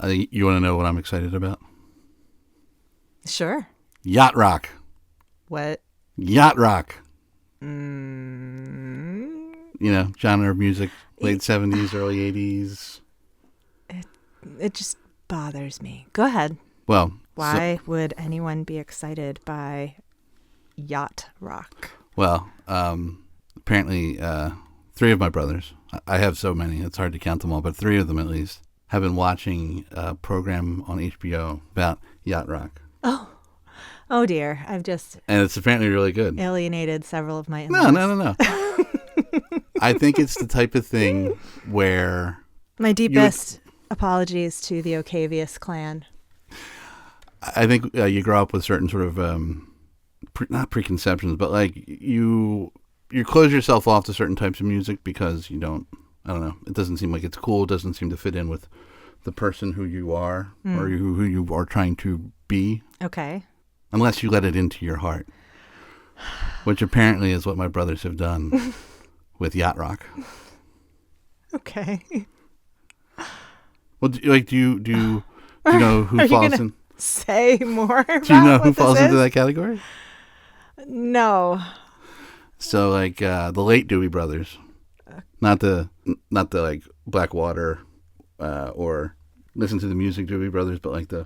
You want to know what I'm excited about? Sure. Yacht Rock. What? Yacht Rock. Mm. You know, genre of music, late 70s, early 80s. It just bothers me. Go ahead. Well, why would anyone be excited by Yacht Rock? Well, apparently 3 of my brothers, I have so many, it's hard to count them all, but 3 of them at least, have been watching a program on HBO about Yacht Rock. Oh dear. I've just... And it's apparently really good. Alienated several of my in-laws. No. I think it's the type of thing where... My deepest apologies to the Ocavius clan. I think you grow up with certain sort of, not preconceptions, but like you close yourself off to certain types of music because you don't, I don't know, it doesn't seem like it's cool, it doesn't seem to fit in with the person who you are or who you are trying to be. Okay. Unless you let it into your heart, which apparently is what my brothers have done with Yacht Rock. Okay. Well, do you know who falls in? Say more about Do you know who what falls this into is? that category? No. So like the late Dewey Brothers, not the like Blackwater or Listen to the Music Dewey Brothers, but like the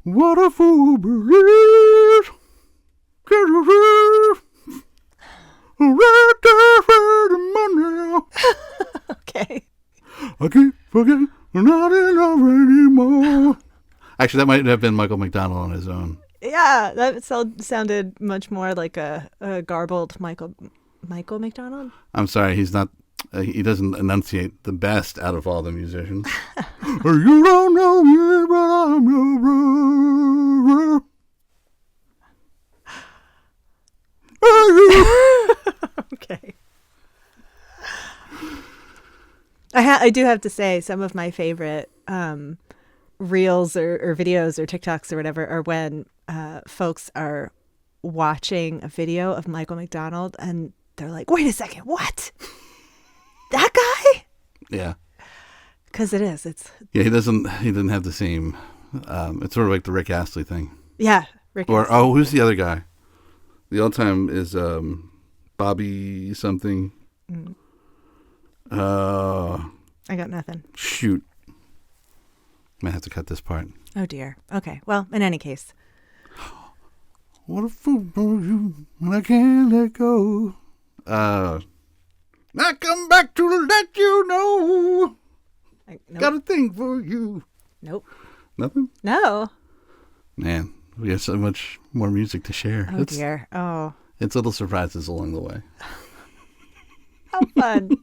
What a Fool Believes. Right there for the money. Okay. I keep forgetting we're not in love anymore. Actually, that might have been Michael McDonald on his own. Yeah, that sounded much more like a garbled Michael McDonald. I'm sorry, he's not. He doesn't enunciate the best out of all the musicians. You don't know me, but I'm your brother. Okay. I do have to say some of my favorite reels or videos or TikToks or whatever are when folks are watching a video of Michael McDonald and they're like, wait a second, what? That guy? Yeah. Because it is. He doesn't have the same, it's sort of like the Rick Astley thing. Yeah. Rick Astley. Who's the other guy? The old time is Bobby something. I got nothing. Shoot. Might have to cut this part. Oh dear. Okay. Well, in any case. What a fool are you when I can't let go. I come back to let you know. Nope. Got a thing for you. Nope. Nothing? No. Man, we have so much more music to share. Oh dear. Oh. It's little surprises along the way. How fun.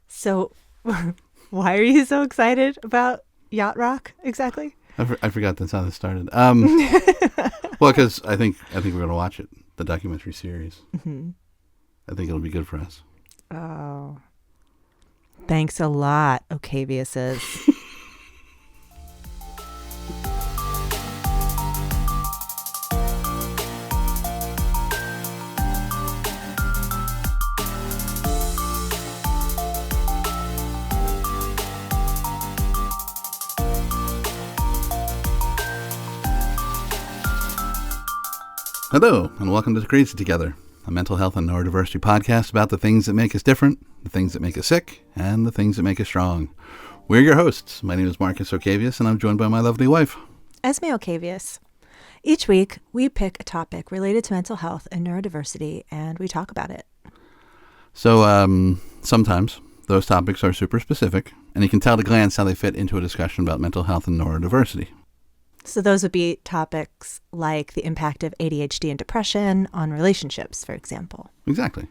So, why are you so excited about Yacht Rock exactly? I forgot that's how this started. Well, because I think we're going to watch it, the documentary series. Mm-hmm. I think it'll be good for us. Oh. Thanks a lot, Ocaviuses. Hello, and welcome to CrazyTogether, a mental health and neurodiversity podcast about the things that make us different, the things that make us sick, and the things that make us strong. We're your hosts. My name is Marcus Ocavius, and I'm joined by my lovely wife, Esme Ocavius. Each week, we pick a topic related to mental health and neurodiversity, and we talk about it. So, sometimes those topics are super specific, and you can tell at a glance how they fit into a discussion about mental health and neurodiversity. So those would be topics like the impact of ADHD and depression on relationships, for example. Exactly.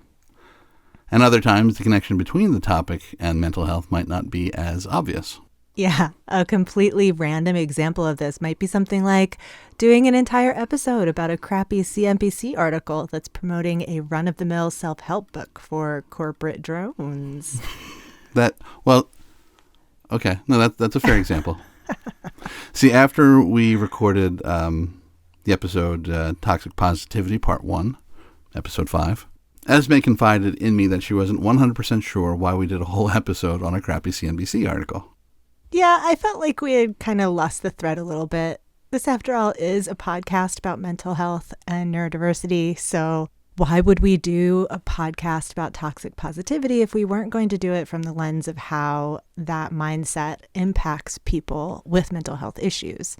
And other times, the connection between the topic and mental health might not be as obvious. Yeah, a completely random example of this might be something like doing an entire episode about a crappy CNBC article that's promoting a run-of-the-mill self-help book for corporate drones. Okay. No, that's a fair example. See, after we recorded the episode Toxic Positivity Part 1, Episode 5, Esme confided in me that she wasn't 100% sure why we did a whole episode on a crappy CNBC article. Yeah, I felt like we had kind of lost the thread a little bit. This, after all, is a podcast about mental health and neurodiversity. So why would we do a podcast about toxic positivity if we weren't going to do it from the lens of how that mindset impacts people with mental health issues?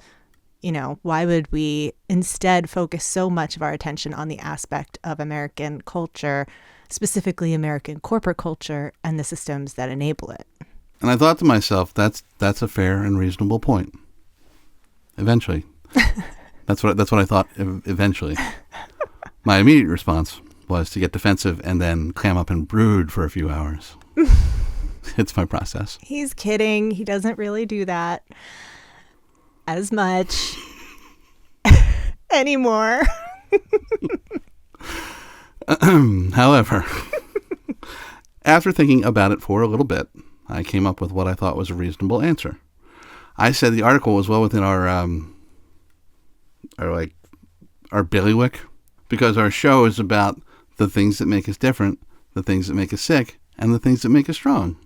You know, why would we instead focus so much of our attention on the aspect of American culture, specifically American corporate culture, and the systems that enable it? And I thought to myself, that's a fair and reasonable point. Eventually. That's what I thought eventually. My immediate response was to get defensive and then clam up and brood for a few hours. It's my process. He's kidding. He doesn't really do that as much anymore. However, after thinking about it for a little bit, I came up with what I thought was a reasonable answer. I said the article was well within our bailiwick, because our show is about the things that make us different, the things that make us sick, and the things that make us strong.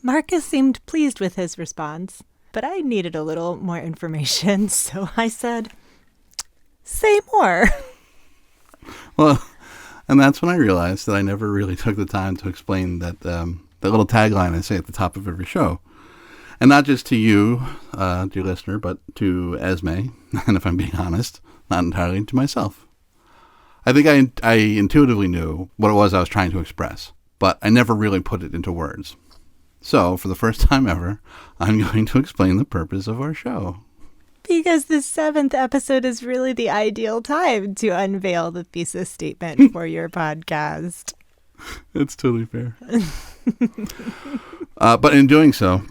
Marcus seemed pleased with his response, but I needed a little more information, so I said, say more. Well, and that's when I realized that I never really took the time to explain that little tagline I say at the top of every show. And not just to you, dear listener, but to Esme, and if I'm being honest, not entirely to myself. I think I intuitively knew what it was I was trying to express, but I never really put it into words. So, for the first time ever, I'm going to explain the purpose of our show. Because the 7th episode is really the ideal time to unveil the thesis statement for your podcast. It's totally fair. But in doing so,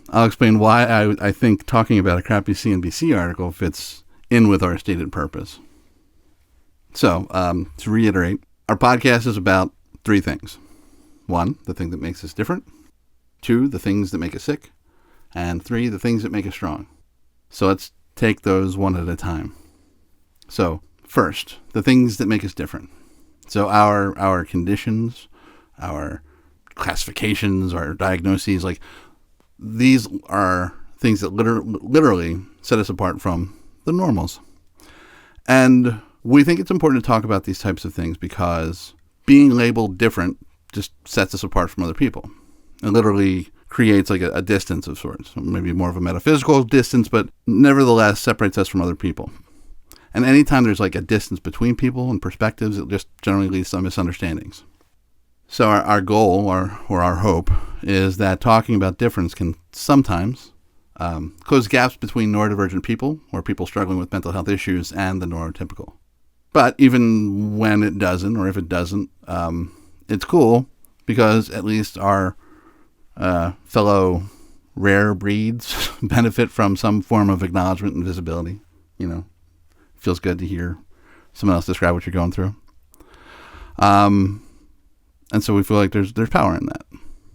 I'll explain why I think talking about a crappy CNBC article fits in with our stated purpose. So, to reiterate, our podcast is about 3 things. 1, the thing that makes us different. 2, the things that make us sick. And 3, the things that make us strong. So let's take those one at a time. So, first, the things that make us different. So our conditions, our classifications, our diagnoses, like, these are things that literally set us apart from the normals. And we think it's important to talk about these types of things because being labeled different just sets us apart from other people. It literally creates like a distance of sorts, maybe more of a metaphysical distance, but nevertheless separates us from other people. And anytime there's like a distance between people and perspectives, it just generally leads to misunderstandings. So our goal or our hope is that talking about difference can sometimes close gaps between neurodivergent people or people struggling with mental health issues and the neurotypical. But even when it doesn't, or if it doesn't, it's cool because at least our fellow rare breeds benefit from some form of acknowledgement and visibility. You know, feels good to hear someone else describe what you're going through. And so we feel like there's power in that.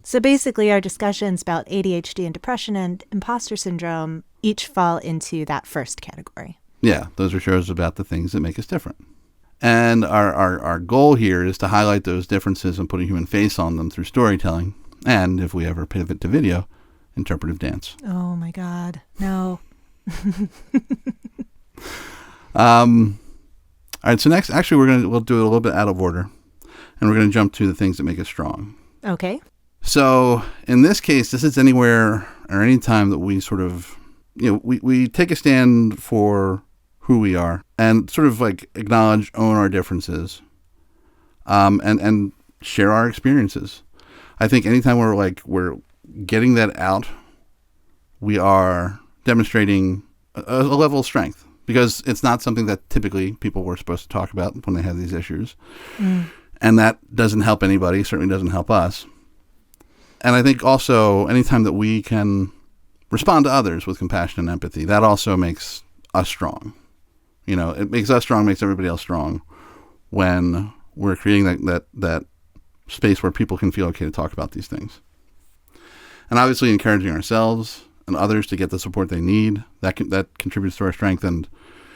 So basically our discussions about ADHD and depression and imposter syndrome each fall into that first category. Yeah, those are shows about the things that make us different. And our goal here is to highlight those differences and put a human face on them through storytelling. And if we ever pivot to video, interpretive dance. Oh my God, no. All right, so next, actually, we'll do it a little bit out of order. And we're going to jump to the things that make us strong. Okay. So in this case, this is anywhere or any time that we sort of, we take a stand for who we are and sort of like acknowledge, own our differences, and share our experiences. I think anytime we're getting that out, we are demonstrating a level of strength because it's not something that typically people were supposed to talk about when they have these issues. And that doesn't help anybody, certainly doesn't help us. And I think also anytime that we can respond to others with compassion and empathy, that also makes us strong. It makes us strong, makes everybody else strong when we're creating that space where people can feel okay to talk about these things. And obviously encouraging ourselves and others to get the support they need, that contributes to our strength, and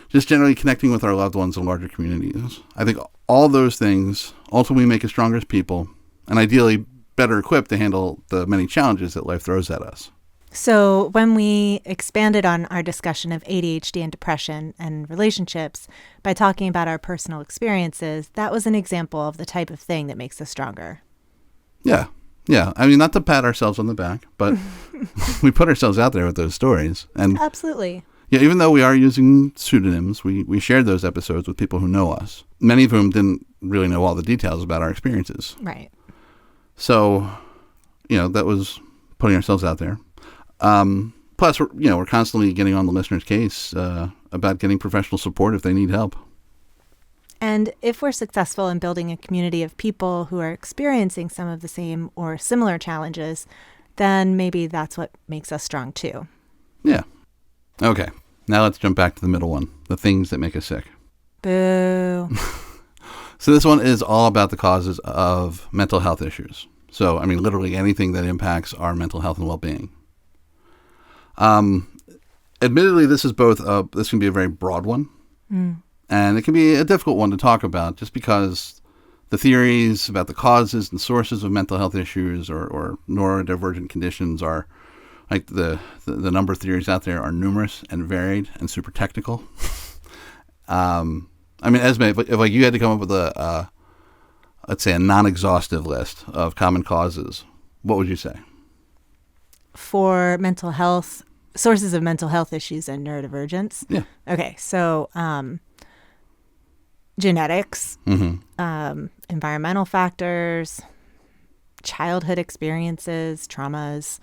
just generally connecting with our loved ones in larger communities. I think all those things ultimately make us stronger as people and ideally better equipped to handle the many challenges that life throws at us. So when we expanded on our discussion of ADHD and depression and relationships by talking about our personal experiences, that was an example of the type of thing that makes us stronger. Yeah. Yeah. I mean, not to pat ourselves on the back, but we put ourselves out there with those stories. And absolutely. Yeah, even though we are using pseudonyms, we shared those episodes with people who know us, many of whom didn't really know all the details about our experiences. Right. So, that was putting ourselves out there. Plus, we're constantly getting on the listener's case about getting professional support if they need help. And if we're successful in building a community of people who are experiencing some of the same or similar challenges, then maybe that's what makes us strong too. Yeah. Okay. Now let's jump back to the middle one, the things that make us sick. Boo. So this one is all about the causes of mental health issues. So, I mean, literally anything that impacts our mental health and well-being. Admittedly, this can be a very broad one. And it can be a difficult one to talk about just because the theories about the causes and sources of mental health issues or neurodivergent conditions are, like the number of theories out there are numerous and varied and super technical. I mean, Esme, if you had to come up with let's say a non-exhaustive list of common causes, what would you say? For mental health, sources of mental health issues and neurodivergence? Yeah. Okay, so genetics, environmental factors, childhood experiences, traumas,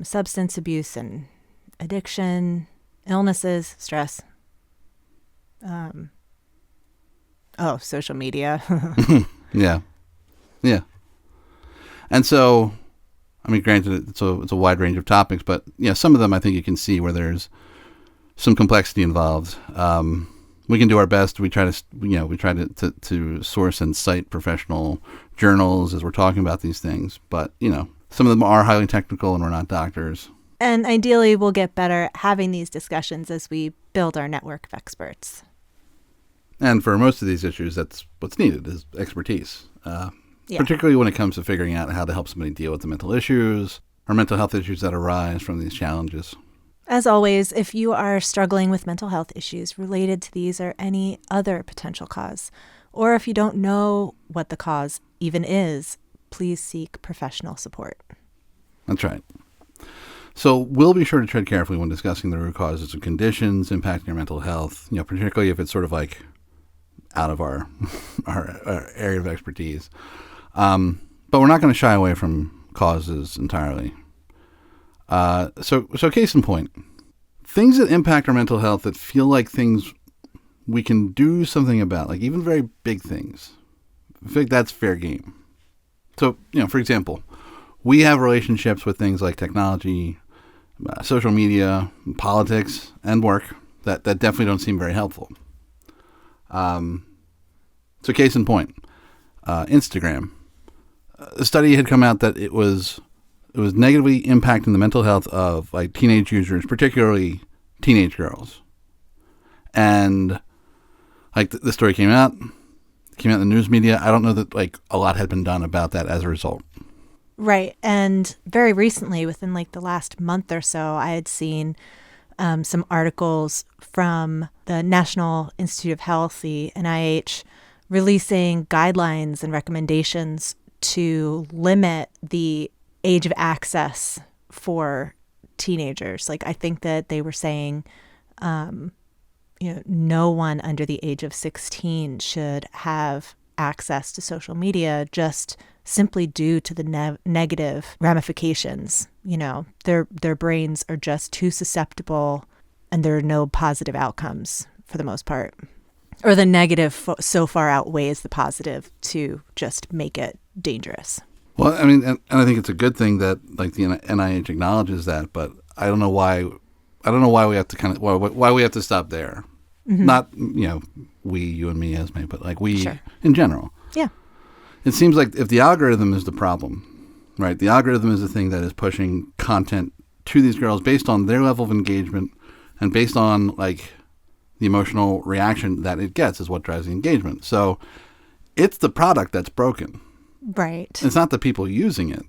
substance abuse and addiction, illnesses, stress. Social media. Yeah. Yeah. And so, I mean, granted, it's a wide range of topics, but some of them I think you can see where there's some complexity involved. We can do our best. We try to source and cite professional journals as we're talking about these things, but some of them are highly technical, and we're not doctors. And ideally, we'll get better at having these discussions as we build our network of experts. And for most of these issues, that's what's needed is expertise, particularly when it comes to figuring out how to help somebody deal with the mental issues or mental health issues that arise from these challenges. As always, if you are struggling with mental health issues related to these or any other potential cause, or if you don't know what the cause even is, please seek professional support. That's right. So we'll be sure to tread carefully when discussing the root causes of conditions impacting your mental health, particularly if it's sort of like out of our area of expertise. But we're not going to shy away from causes entirely. So case in point, things that impact our mental health that feel like things we can do something about, like even very big things. I think that's fair game. So, for example, we have relationships with things like technology, social media, politics, and work that definitely don't seem very helpful. So case in point, Instagram. A study had come out that it was negatively impacting the mental health of like teenage users, particularly teenage girls. And like the story came out in the news media. I don't know that like a lot had been done about that as a result. Right. And very recently, within like the last month or so, I had seen some articles from the National Institute of Health, the NIH, releasing guidelines and recommendations to limit the age of access for teenagers. Like, I think that they were saying, no one under the age of 16 should have access to social media just simply due to the negative ramifications. Their brains are just too susceptible, and there are no positive outcomes for the most part. Or the negative so far outweighs the positive to just make it dangerous. Well, I mean, and I think it's a good thing that like the NIH acknowledges that, but I don't know why we have to why we have to stop there. Mm-hmm. Not, you and me, Esme, but like we in general. Yeah. It seems like if the algorithm is the problem, right? The algorithm is the thing that is pushing content to these girls based on their level of engagement and based on like the emotional reaction that it gets is what drives the engagement. So it's the product that's broken. Right. It's not the people using it.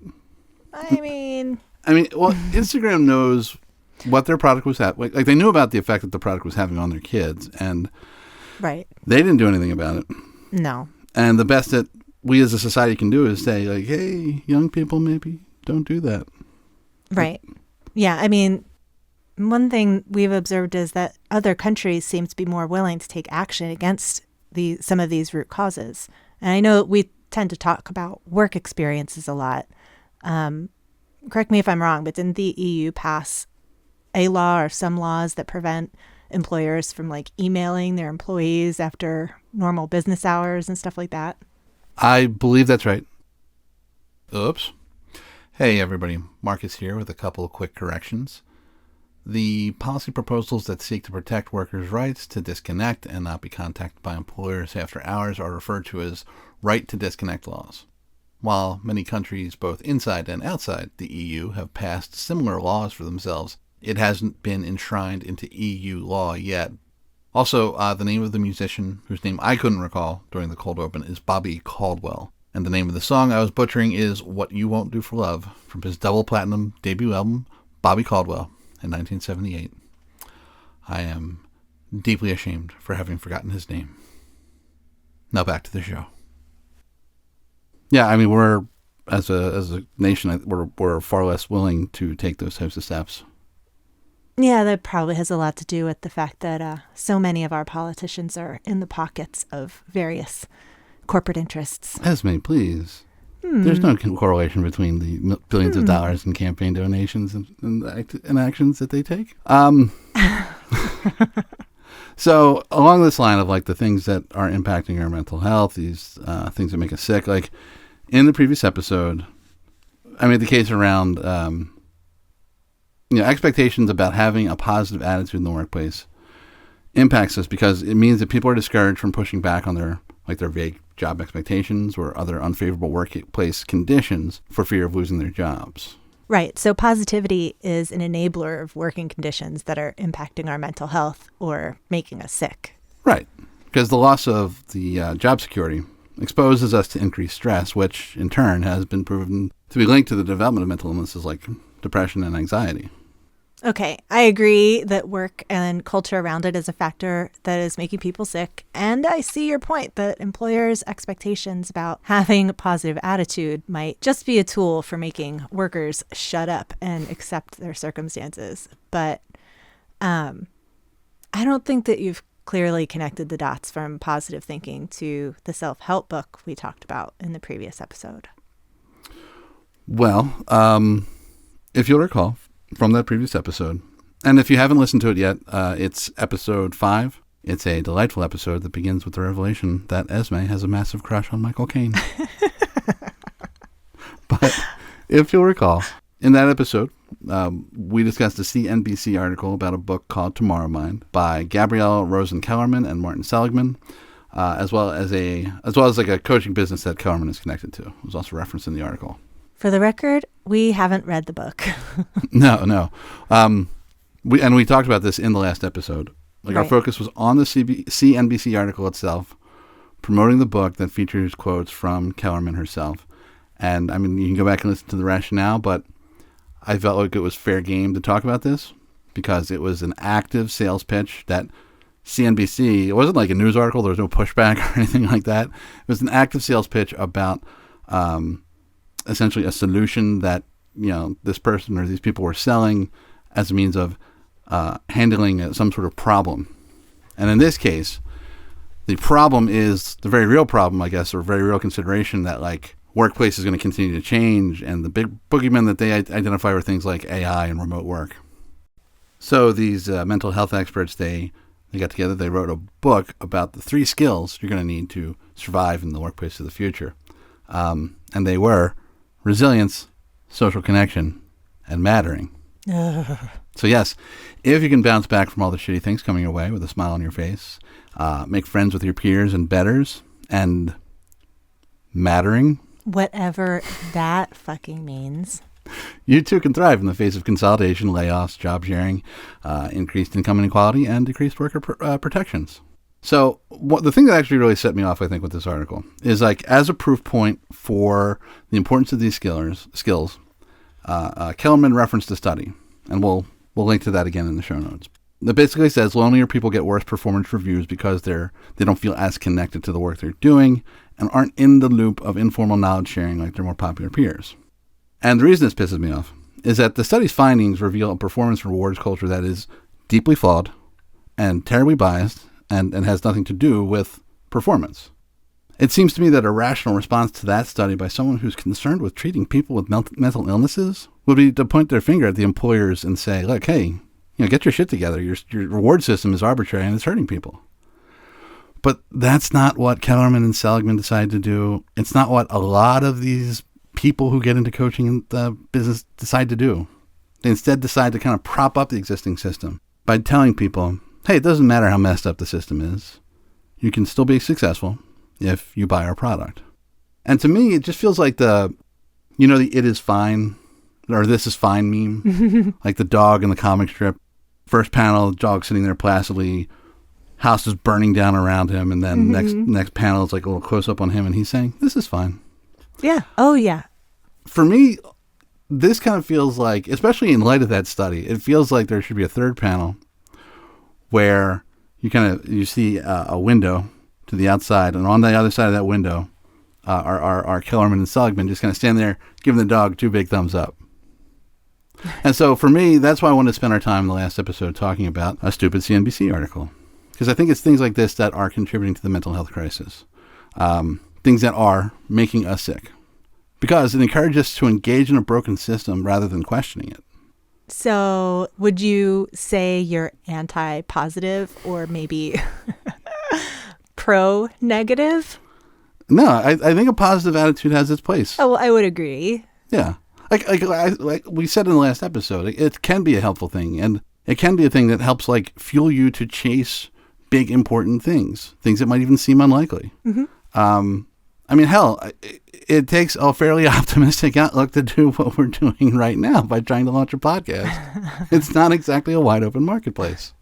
I mean, I mean, well, Instagram knows what their product was having. Like they knew about the effect that the product was having on their kids, and Right. they didn't do anything about it. No. And the best that we as a society can do is say, like, hey, young people, maybe don't do that. Right. Yeah. I mean, one thing we've observed is that other countries seem to be more willing to take action against some of these root causes. And I know we tend to talk about work experiences a lot. Correct me if I'm wrong, but didn't the EU pass a law or some laws that prevent employers from like emailing their employees after normal business hours and stuff like that? I believe that's right. Oops. Hey, everybody. Marcus here with a couple of quick corrections. The policy proposals that seek to protect workers' rights to disconnect and not be contacted by employers after hours are referred to as right to disconnect laws. While many countries, both inside and outside the EU, have passed similar laws for themselves, it hasn't been enshrined into EU law yet. Also, the name of the musician, whose name I couldn't recall during the cold open, is Bobby Caldwell. And the name of the song I was butchering is What You Won't Do for Love, from his double platinum debut album, Bobby Caldwell, in 1978. I am deeply ashamed for having forgotten his name. Now back to the show. Yeah, I mean, we're, as a nation, we're far less willing to take those types of steps. Yeah, that probably has a lot to do with the fact that so many of our politicians are in the pockets of various corporate interests. Esme, please. There's no correlation between the billions of dollars in campaign donations and actions that they take. So along this line of like the things that are impacting our mental health, these things that make us sick, like in the previous episode, I made the case around expectations about having a positive attitude in the workplace impacts us because it means that people are discouraged from pushing back on their vague job expectations or other unfavorable workplace conditions for fear of losing their jobs. Right. So positivity is an enabler of working conditions that are impacting our mental health or making us sick. Right. Because the loss of the job security exposes us to increased stress, which in turn has been proven to be linked to the development of mental illnesses like depression and anxiety. Okay, I agree that work and culture around it is a factor that is making people sick. And I see your point that employers' expectations about having a positive attitude might just be a tool for making workers shut up and accept their circumstances. But I don't think that you've clearly connected the dots from positive thinking to the self-help book we talked about in the previous episode. Well, if you'll recall, from that previous episode. And if you haven't listened to it yet, it's episode 5. It's a delightful episode that begins with the revelation that Esme has a massive crush on Michael Caine. But if you'll recall, in that episode, we discussed a CNBC article about a book called Tomorrow Mind by Gabrielle Rosen-Kellerman and Martin Seligman, as well as like a coaching business that Kellerman is connected to. It was also referenced in the article. For the record, we haven't read the book. No. We talked about this in the last episode. Like Our focus was on the CNBC article itself, promoting the book that features quotes from Kellerman herself. And I mean, you can go back and listen to the rationale, but I felt like it was fair game to talk about this because it was an active sales pitch that CNBC, it wasn't like a news article. There was no pushback or anything like that. It was an active sales pitch about, essentially a solution that this person or these people were selling as a means of handling some sort of problem. And in this case, the problem is the very real problem, I guess, or very real consideration that like workplace is going to continue to change, and the big boogeymen that they identify are things like AI and remote work. So these mental health experts, they got together, they wrote a book about the 3 skills you're going to need to survive in the workplace of the future. And they were resilience, social connection, and mattering. So yes, if you can bounce back from all the shitty things coming your way with a smile on your face, make friends with your peers and betters, and mattering. Whatever that fucking means. You too can thrive in the face of consolidation, layoffs, job sharing, increased income inequality, and decreased worker protections. So the thing that actually really set me off, I think, with this article is like as a proof point for the importance of these skills, Kellerman referenced a study, and we'll link to that again in the show notes. That basically says lonelier people get worse performance reviews because they don't feel as connected to the work they're doing and aren't in the loop of informal knowledge sharing like their more popular peers. And the reason this pisses me off is that the study's findings reveal a performance rewards culture that is deeply flawed and terribly biased and has nothing to do with performance. It seems to me that a rational response to that study by someone who's concerned with treating people with mental illnesses would be to point their finger at the employers and say, look, hey, get your shit together. Your reward system is arbitrary and it's hurting people. But that's not what Kellerman and Seligman decided to do. It's not what a lot of these people who get into coaching and the business decide to do. They instead decide to kind of prop up the existing system by telling people, hey, it doesn't matter how messed up the system is. You can still be successful if you buy our product. And to me, it just feels like the it is fine or this is fine meme, like the dog in the comic strip. First panel, dog sitting there placidly, house is burning down around him, and then next panel is like a little close up on him, and he's saying, "This is fine." Yeah. Oh, yeah. For me, this kind of feels like, especially in light of that study, it feels like there should be a third panel where you see a window to the outside, and on the other side of that window are Kellerman and Seligman just kind of standing there, giving the dog two big thumbs up. And so for me, that's why I wanted to spend our time in the last episode talking about a stupid CNBC article. Because I think it's things like this that are contributing to the mental health crisis. Things that are making us sick. Because it encourages us to engage in a broken system rather than questioning it. So would you say you're anti-positive or maybe pro-negative? No, I think a positive attitude has its place. Oh, well, I would agree. Yeah. Like we said in the last episode, it can be a helpful thing, and it can be a thing that helps fuel you to chase big, important things that might even seem unlikely. I mean, hell, it takes a fairly optimistic outlook to do what we're doing right now by trying to launch a podcast. It's not exactly a wide open marketplace.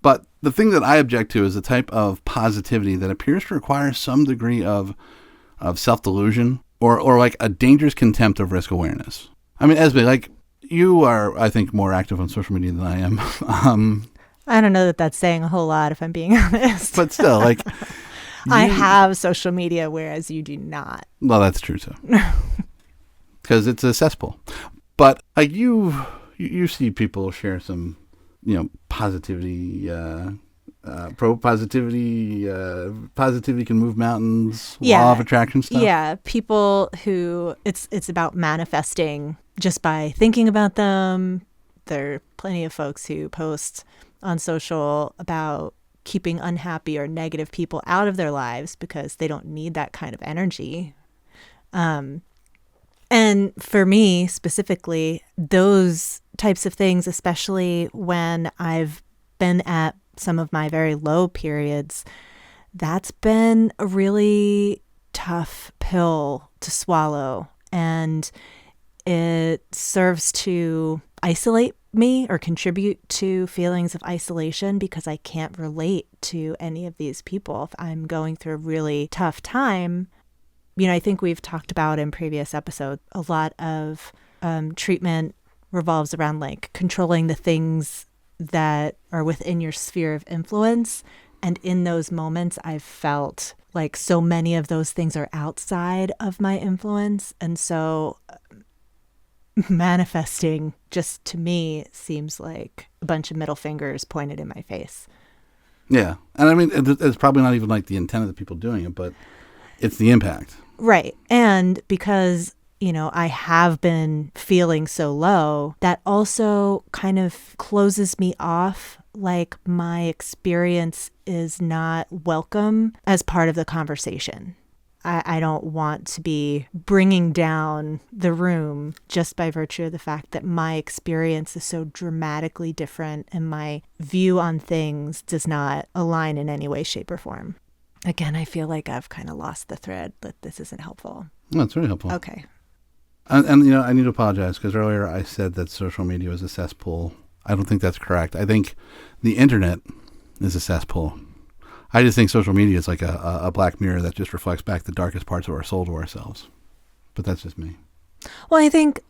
But the thing that I object to is the type of positivity that appears to require some degree of self-delusion or like a dangerous contempt of risk awareness. I mean, Esme, you are, I think, more active on social media than I am. I don't know that that's saying a whole lot, if I'm being honest. But still, I have social media, whereas you do not. Well, that's true, too. Because it's a cesspool. But you see people share some, positivity, pro-positivity, positivity can move mountains, law of attraction stuff. Yeah, people who, it's about manifesting just by thinking about them. There are plenty of folks who post on social about keeping unhappy or negative people out of their lives because they don't need that kind of energy. And for me specifically, those types of things, especially when I've been at some of my very low periods, that's been a really tough pill to swallow. And it serves to isolate me or contribute to feelings of isolation because I can't relate to any of these people. If I'm going through a really tough time, I think we've talked about in previous episodes, a lot of treatment revolves around controlling the things that are within your sphere of influence. And in those moments, I've felt like so many of those things are outside of my influence. And so manifesting just to me seems like a bunch of middle fingers pointed in my face. Yeah. And I mean, it's probably not even the intent of the people doing it, but it's the impact. Right. And because, I have been feeling so low, that also kind of closes me off. My experience is not welcome as part of the conversation. I don't want to be bringing down the room just by virtue of the fact that my experience is so dramatically different and my view on things does not align in any way, shape, or form. Again, I feel like I've kind of lost the thread, that this isn't helpful. No, it's really helpful. Okay. And I need to apologize because earlier I said that social media was a cesspool. I don't think that's correct. I think the internet is a cesspool. I just think social media is like a black mirror that just reflects back the darkest parts of our soul to ourselves. But that's just me. Well, I think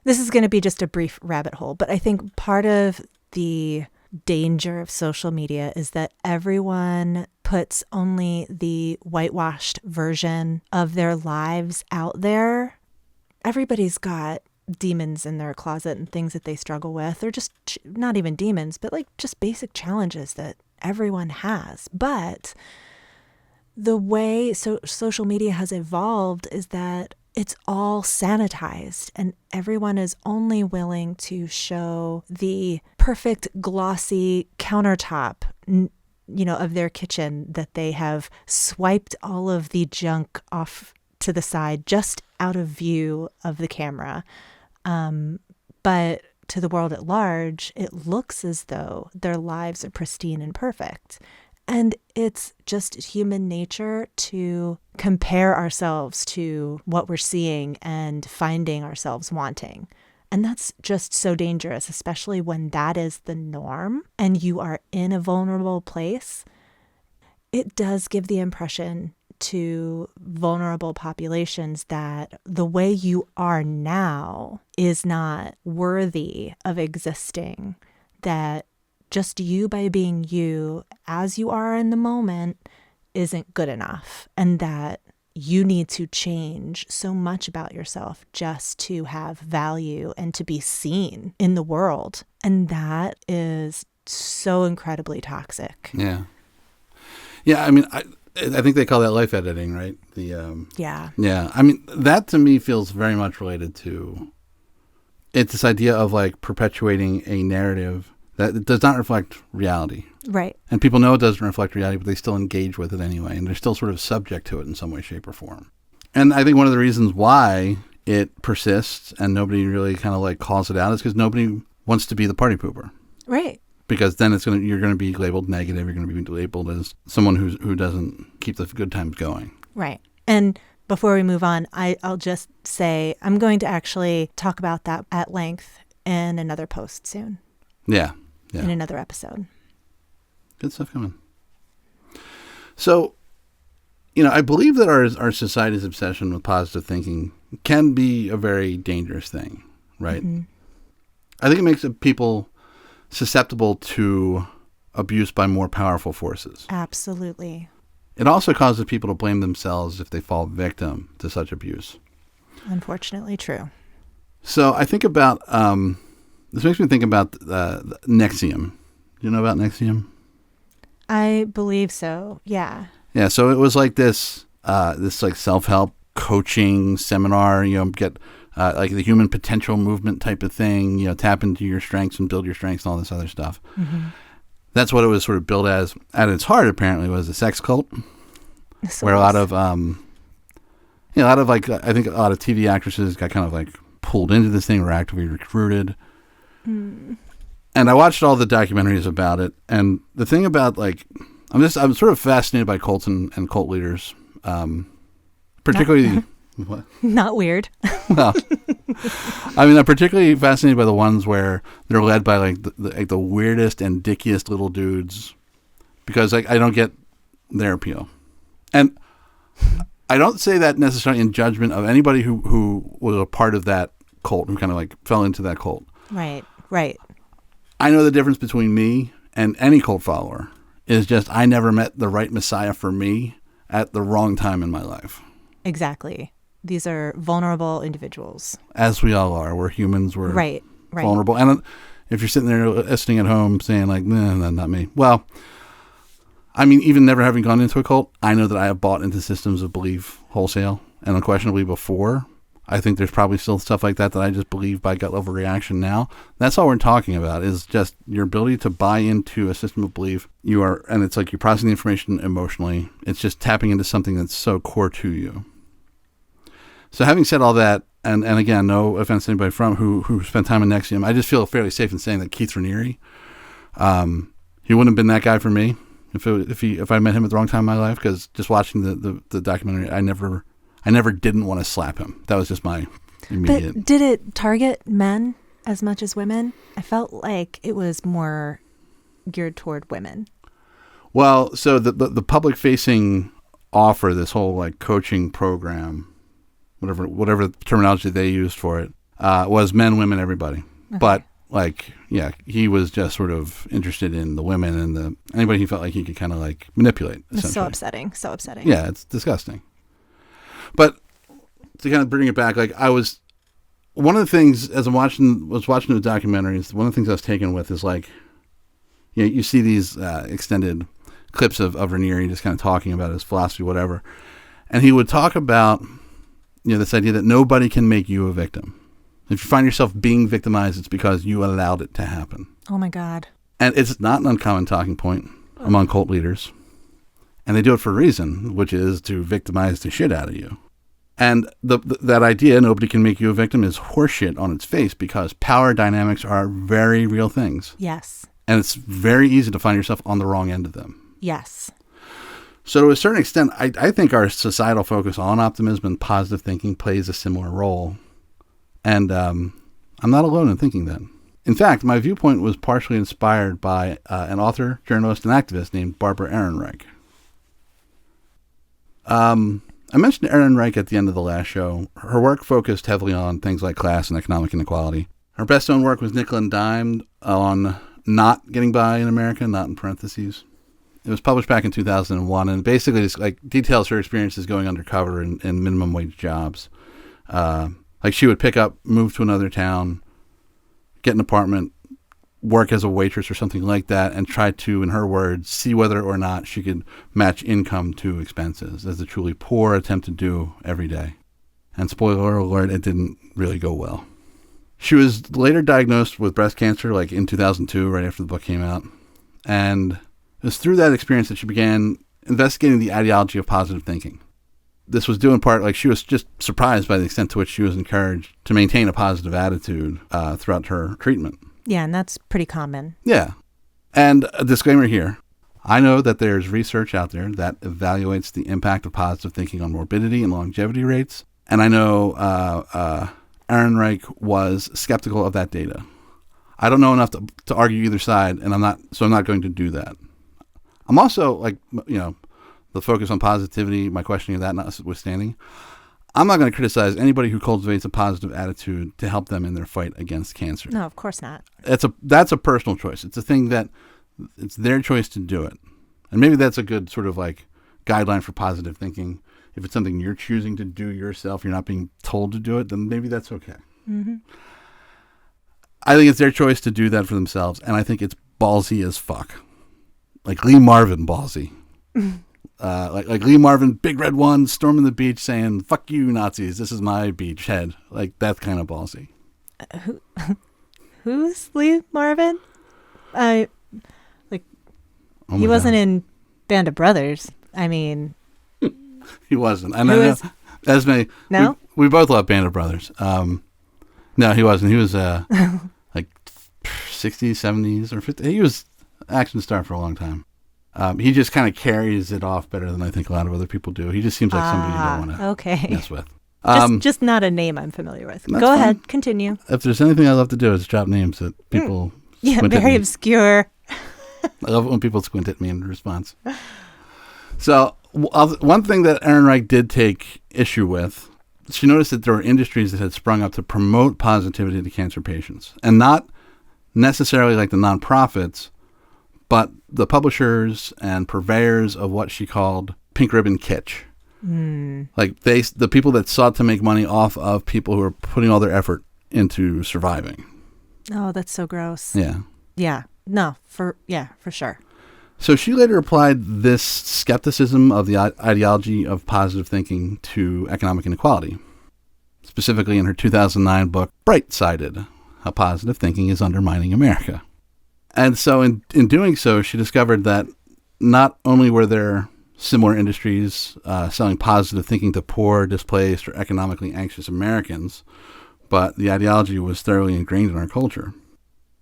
this is going to be just a brief rabbit hole, but I think part of the danger of social media is that everyone puts only the whitewashed version of their lives out there. Everybody's got demons in their closet and things that they struggle with, or just not even demons, but like just basic challenges that everyone has. But the way social media has evolved is that it's all sanitized and everyone is only willing to show the perfect glossy countertop, of their kitchen that they have swiped all of the junk off to the side just out of view of the camera. But to the world at large, it looks as though their lives are pristine and perfect. And it's just human nature to compare ourselves to what we're seeing and finding ourselves wanting. And that's just so dangerous, especially when that is the norm and you are in a vulnerable place. It does give the impression to vulnerable populations that the way you are now is not worthy of existing, that just you by being you as you are in the moment isn't good enough, and that you need to change so much about yourself just to have value and to be seen in the world. And that is so incredibly toxic. Yeah. Yeah, I mean, I think they call that life editing, right? Yeah. Yeah. I mean, that to me feels very much related to, it's this idea of like perpetuating a narrative that does not reflect reality. Right. And people know it doesn't reflect reality, but they still engage with it anyway. And they're still sort of subject to it in some way, shape, or form. And I think one of the reasons why it persists and nobody really kind of like calls it out is because nobody wants to be the party pooper. Right. Because then you're going to be labeled negative. You're going to be labeled as someone who doesn't keep the good times going. Right. And before we move on, I'll just say I'm going to actually talk about that at length in another post soon. Yeah. In another episode. Good stuff coming. So, I believe that our society's obsession with positive thinking can be a very dangerous thing, right? Mm-hmm. I think it makes people susceptible to abuse by more powerful forces. Absolutely. It also causes people to blame themselves if they fall victim to such abuse. Unfortunately true. So I think about, this makes me think about NXIVM. Do you know about NXIVM? I believe so, yeah. Yeah, so it was like this like self-help coaching seminar, get like the human potential movement type of thing, tap into your strengths and build your strengths and all this other stuff. Mm-hmm. That's what it was sort of billed as. At its heart, apparently, was a sex cult, where a lot of like, I think a lot of TV actresses got kind of like pulled into this thing, were actively recruited. Mm. And I watched all the documentaries about it. And the thing about like, I'm sort of fascinated by cults and cult leaders, particularly. What? Not weird. Well, I mean, I'm particularly fascinated by the ones where they're led by like the weirdest and dickiest little dudes, because like I don't get their appeal, and I don't say that necessarily in judgment of anybody who was a part of that cult, who kind of like fell into that cult. Right. I know the difference between me and any cult follower is just I never met the right Messiah for me at the wrong time in my life. Exactly. These are vulnerable individuals. As we all are. We're humans. We're right. vulnerable. And if you're sitting there listening at home saying like, nah, not me. Well, I mean, even never having gone into a cult, I know that I have bought into systems of belief wholesale and unquestionably before. I think there's probably still stuff like that I just believe by gut level reaction now. That's all we're talking about, is just your ability to buy into a system of belief. And it's like you're processing the information emotionally. It's just tapping into something that's so core to you. So having said all that, and again, no offense to anybody from who spent time in NXIVM, I just feel fairly safe in saying that Keith Raniere, he wouldn't have been that guy for me if I met him at the wrong time in my life, because just watching the documentary, I never didn't want to slap him. That was just my immediate. But did it target men as much as women? I felt like it was more geared toward women. Well, so the public facing offer, this whole like coaching program, whatever terminology they used for it, was men, women, everybody. Okay. But like, yeah, he was just sort of interested in the women and anybody he felt like he could kind of like manipulate. It's so upsetting. So upsetting. Yeah, it's disgusting. But to kind of bring it back, like one of the things as I was watching the documentaries, one of the things I was taken with is like, you know, you see these extended clips of Raniere just kind of talking about his philosophy, whatever. And he would talk about, you know, this idea that nobody can make you a victim. If you find yourself being victimized, it's because you allowed it to happen. Oh, my God. And it's not an uncommon talking point among cult leaders. And they do it for a reason, which is to victimize the shit out of you. And that idea, nobody can make you a victim, is horseshit on its face because power dynamics are very real things. Yes. And it's very easy to find yourself on the wrong end of them. Yes. So to a certain extent, I think our societal focus on optimism and positive thinking plays a similar role. And I'm not alone in thinking that. In fact, my viewpoint was partially inspired by an author, journalist, and activist named Barbara Ehrenreich. I mentioned Ehrenreich at the end of the last show. Her work focused heavily on things like class and economic inequality. Her best-known work was Nickel and Dimed on not getting by in America, not in parentheses. It was published back in 2001, and basically just like details her experiences going undercover in minimum wage jobs. Like she would pick up, move to another town, get an apartment, work as a waitress or something like that, and try to, in her words, see whether or not she could match income to expenses, as the truly poor attempt to do every day. And spoiler alert, it didn't really go well. She was later diagnosed with breast cancer, like in 2002, right after the book came out. And it was through that experience that she began investigating the ideology of positive thinking. This was due in part, like she was just surprised by the extent to which she was encouraged to maintain a positive attitude throughout her treatment. Yeah, and that's pretty common. Yeah. And a disclaimer here. I know that there's research out there that evaluates the impact of positive thinking on morbidity and longevity rates. And I know Ehrenreich was skeptical of that data. I don't know enough to argue either side, and I'm not going to do that. I'm also, like, you know, the focus on positivity, my questioning of that notwithstanding, I'm not going to criticize anybody who cultivates a positive attitude to help them in their fight against cancer. No, of course not. That's a personal choice. It's a thing that it's their choice to do it. And maybe that's a good sort of like guideline for positive thinking. If it's something you're choosing to do yourself, you're not being told to do it, then maybe that's okay. Mm-hmm. I think it's their choice to do that for themselves, and I think it's ballsy as fuck. Like Lee Marvin ballsy. Like Lee Marvin, Big Red One, storming the beach saying, "Fuck you, Nazis, this is my beach head." Like, that's kind of ballsy. Who's Lee Marvin? He God. Wasn't in Band of Brothers. I mean... He wasn't. I know. Esme, no? We both love Band of Brothers. No, he wasn't. He was like 60s, 70s, or 50s. He was an action star for a long time. He just kind of carries it off better than I think a lot of other people do. He just seems like somebody you don't want to mess with. Just not a name I'm familiar with. Go fine. ahead, continue. If there's anything I love to do, is drop names that people squint very at me. obscure. I love it when people squint at me in response. So one thing that Ehrenreich did take issue with, she noticed that there were industries that had sprung up to promote positivity to cancer patients, and not necessarily like the nonprofits, but the publishers and purveyors of what she called pink ribbon kitsch. Like the people that sought to make money off of people who are putting all their effort into surviving. Oh, that's so gross. Yeah. Yeah. No, for sure. So she later applied this skepticism of the ideology of positive thinking to economic inequality, specifically in her 2009 book, Brightsided, How Positive Thinking is Undermining America. And so in doing so, she discovered that not only were there similar industries selling positive thinking to poor, displaced, or economically anxious Americans, but the ideology was thoroughly ingrained in our culture.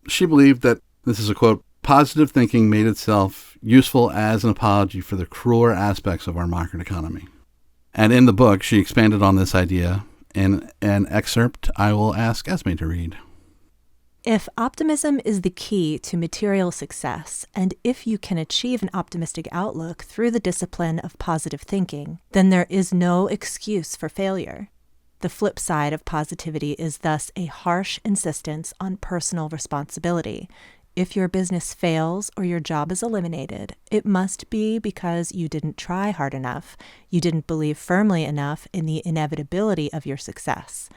She believed that, this is a quote, positive thinking made itself useful as an apology for the crueler aspects of our market economy. And in the book, she expanded on this idea in an excerpt I will ask Esme to read. If optimism is the key to material success, and if you can achieve an optimistic outlook through the discipline of positive thinking, then there is no excuse for failure. The flip side of positivity is thus a harsh insistence on personal responsibility. If your business fails or your job is eliminated, it must be because you didn't try hard enough. You didn't believe firmly enough in the inevitability of your success.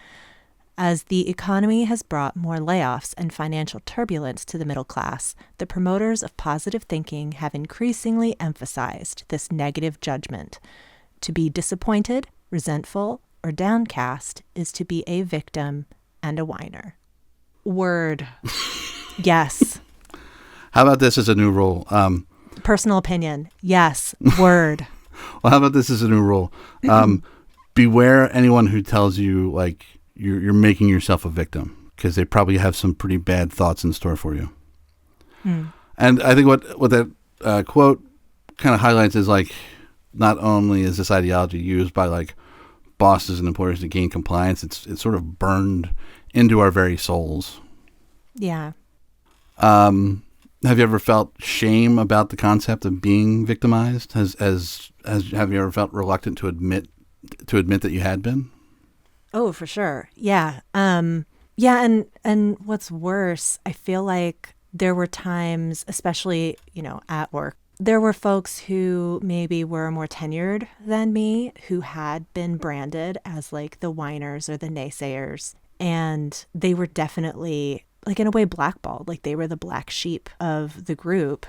As the economy has brought more layoffs and financial turbulence to the middle class, the promoters of positive thinking have increasingly emphasized this negative judgment. To be disappointed, resentful, or downcast is to be a victim and a whiner. Word. Yes. How about this as a new rule? Personal opinion. Yes. Word. Well, how about this as a new rule? Beware anyone who tells you like you're making yourself a victim, because they probably have some pretty bad thoughts in store for you. And I think what that quote kind of highlights is like, not only is this ideology used by like bosses and employers to gain compliance, it's sort of burned into our very souls. Yeah. Have you ever felt shame about the concept of being victimized? Have you ever felt reluctant to admit that you had been? Oh, for sure. Yeah. Yeah. And what's worse, I feel like there were times, especially, at work, there were folks who maybe were more tenured than me who had been branded as like the whiners or the naysayers. And they were definitely, like, in a way, blackballed. Like, they were the black sheep of the group.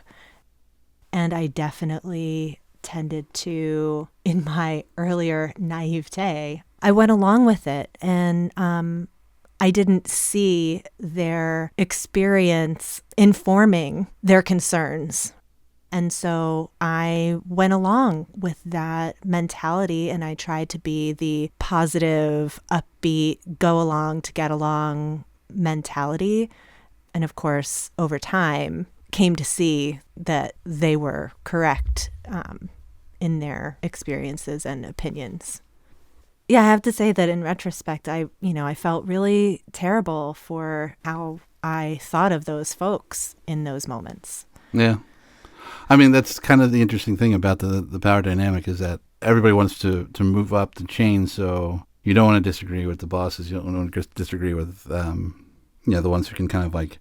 And I definitely tended to, in my earlier naivete, I went along with it. And I didn't see their experience informing their concerns. And so I went along with that mentality, and I tried to be the positive, upbeat, go along to get along mentality. And of course, over time, came to see that they were correct in their experiences and opinions. Yeah, I have to say that in retrospect, I felt really terrible for how I thought of those folks in those moments. Yeah. I mean, that's kind of the interesting thing about the power dynamic, is that everybody wants to move up the chain. So you don't want to disagree with the bosses. You don't want to disagree with, the ones who can kind of like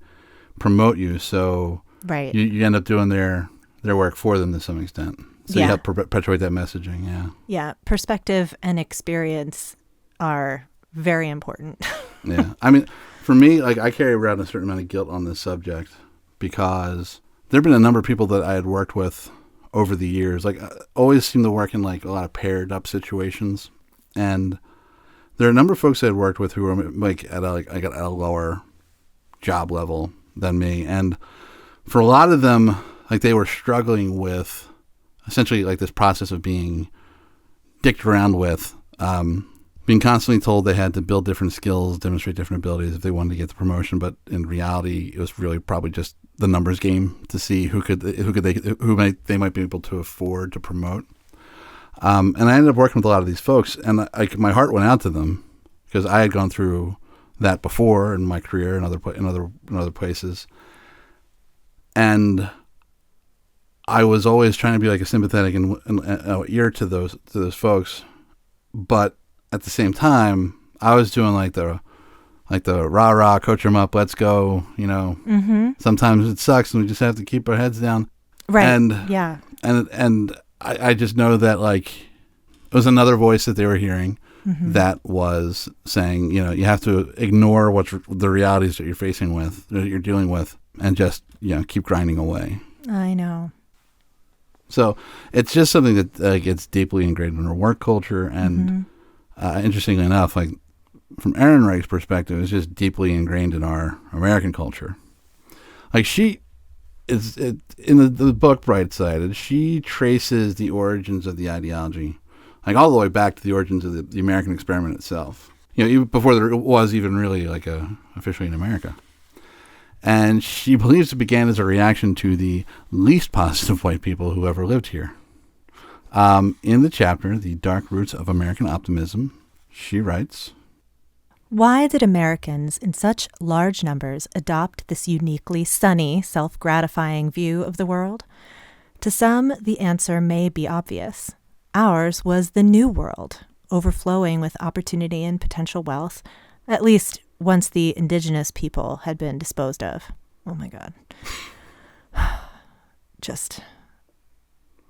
promote you. So right. you end up doing their work for them to some extent. So you help perpetuate that messaging. Yeah. Yeah. Perspective and experience are very important. Yeah. I mean, for me, like, I carry around a certain amount of guilt on this subject, because there have been a number of people that I had worked with over the years. Like, I always seem to work in like a lot of paired up situations. And there are a number of folks I had worked with who were like at a lower job level than me. And for a lot of them, like, they were struggling with essentially like this process of being dicked around with, being constantly told they had to build different skills, demonstrate different abilities if they wanted to get the promotion. But in reality, it was really probably just the numbers game to see who they might be able to afford to promote. And I ended up working with a lot of these folks, and my heart went out to them, because I had gone through that before in my career and other places. And I was always trying to be like a sympathetic and ear to those folks, but at the same time, I was doing like the rah-rah, coach them up, let's go, Sometimes it sucks and we just have to keep our heads down. Right. And I just know that, like, it was another voice that they were hearing that was saying, you have to ignore the realities that you're facing with, that you're dealing with, and just, keep grinding away. I know. So it's just something that gets deeply ingrained in our work culture. And interestingly enough, like, from Ehrenreich's perspective, it's just deeply ingrained in our American culture. Like, she is in the book Brightsided, she traces the origins of the ideology, like, all the way back to the origins of the American experiment itself. Even before there was even really like officially in America. And she believes it began as a reaction to the least positive white people who ever lived here. In the chapter, The Dark Roots of American Optimism, she writes, "Why did Americans in such large numbers adopt this uniquely sunny, self-gratifying view of the world? To some, the answer may be obvious. Ours was the new world, overflowing with opportunity and potential wealth, at least once the indigenous people had been disposed of. Oh my God.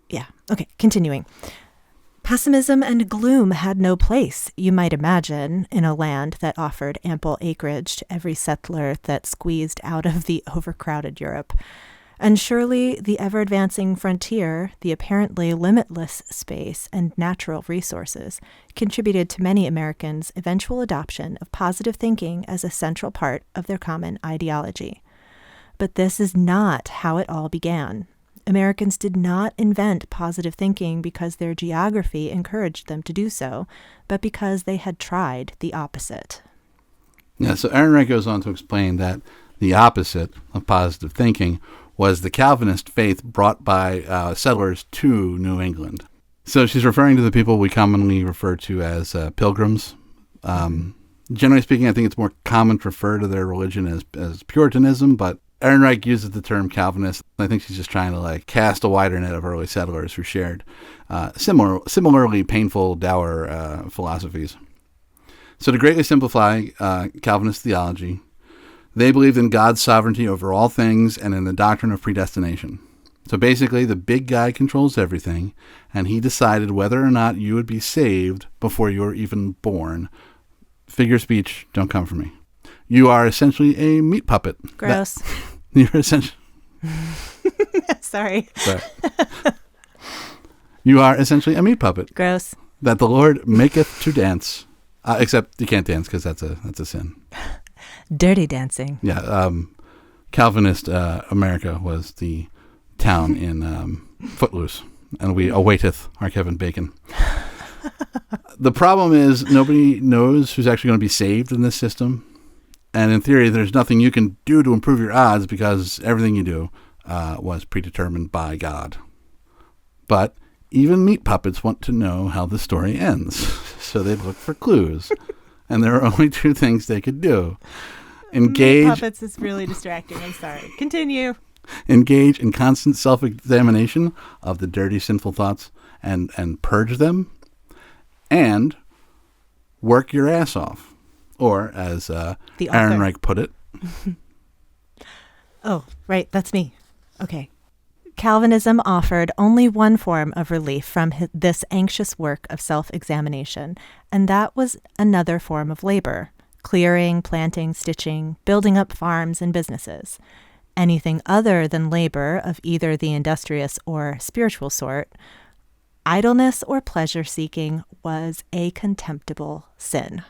Yeah. Okay, continuing. Pessimism and gloom had no place, you might imagine, in a land that offered ample acreage to every settler that squeezed out of the overcrowded Europe. And surely the ever-advancing frontier, the apparently limitless space and natural resources, contributed to many Americans' eventual adoption of positive thinking as a central part of their common ideology. But this is not how it all began. Americans did not invent positive thinking because their geography encouraged them to do so, but because they had tried the opposite. Yeah, so Ehrenreich goes on to explain that the opposite of positive thinking was the Calvinist faith brought by settlers to New England. So she's referring to the people we commonly refer to as pilgrims. Generally speaking, I think it's more common to refer to their religion as Puritanism, but Ehrenreich uses the term Calvinist. I think she's just trying to cast a wider net of early settlers who shared similarly painful, dour philosophies. So to greatly simplify Calvinist theology, they believed in God's sovereignty over all things and in the doctrine of predestination. So basically, the big guy controls everything, and he decided whether or not you would be saved before you were even born. Figure of speech, don't come for me. You are essentially a meat puppet. Gross. You're essentially... Sorry. You are essentially a meat puppet. Gross. That the Lord maketh to dance. Except you can't dance because that's a sin. Dirty dancing. Yeah. Calvinist America was the town in Footloose, and we awaiteth our Kevin Bacon. The problem is nobody knows who's actually going to be saved in this system. And in theory, there's nothing you can do to improve your odds because everything you do was predetermined by God. But even meat puppets want to know how the story ends. So they look for clues. And there are only two things they could do. Engage. Meat puppets is really distracting. I'm sorry. Continue. Engage in constant self-examination of the dirty, sinful thoughts and purge them. And work your ass off. Or, as Ehrenreich put it. Oh, right. That's me. Okay. Calvinism offered only one form of relief from this anxious work of self-examination, and that was another form of labor: clearing, planting, stitching, building up farms and businesses. Anything other than labor of either the industrious or spiritual sort, idleness or pleasure-seeking, was a contemptible sin.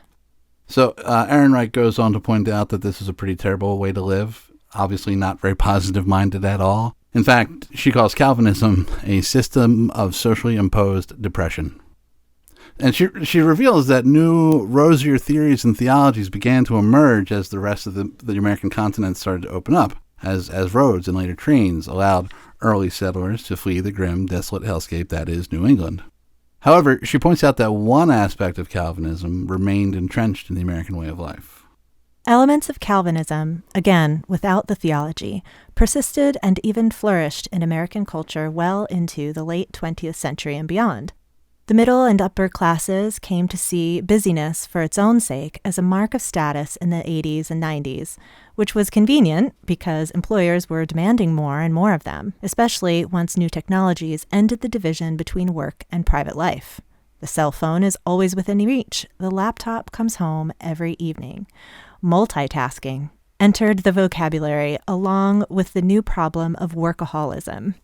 So Ehrenreich goes on to point out that this is a pretty terrible way to live, obviously not very positive-minded at all. In fact, she calls Calvinism a system of socially imposed depression. And she reveals that new, rosier theories and theologies began to emerge as the rest of the American continent started to open up, as roads and later trains allowed early settlers to flee the grim, desolate hellscape that is New England. However, she points out that one aspect of Calvinism remained entrenched in the American way of life. Elements of Calvinism, again, without the theology, persisted and even flourished in American culture well into the late 20th century and beyond. The middle and upper classes came to see busyness for its own sake as a mark of status in the 80s and 90s, which was convenient because employers were demanding more and more of them, especially once new technologies ended the division between work and private life. The cell phone is always within reach. The laptop comes home every evening. Multitasking entered the vocabulary along with the new problem of workaholism.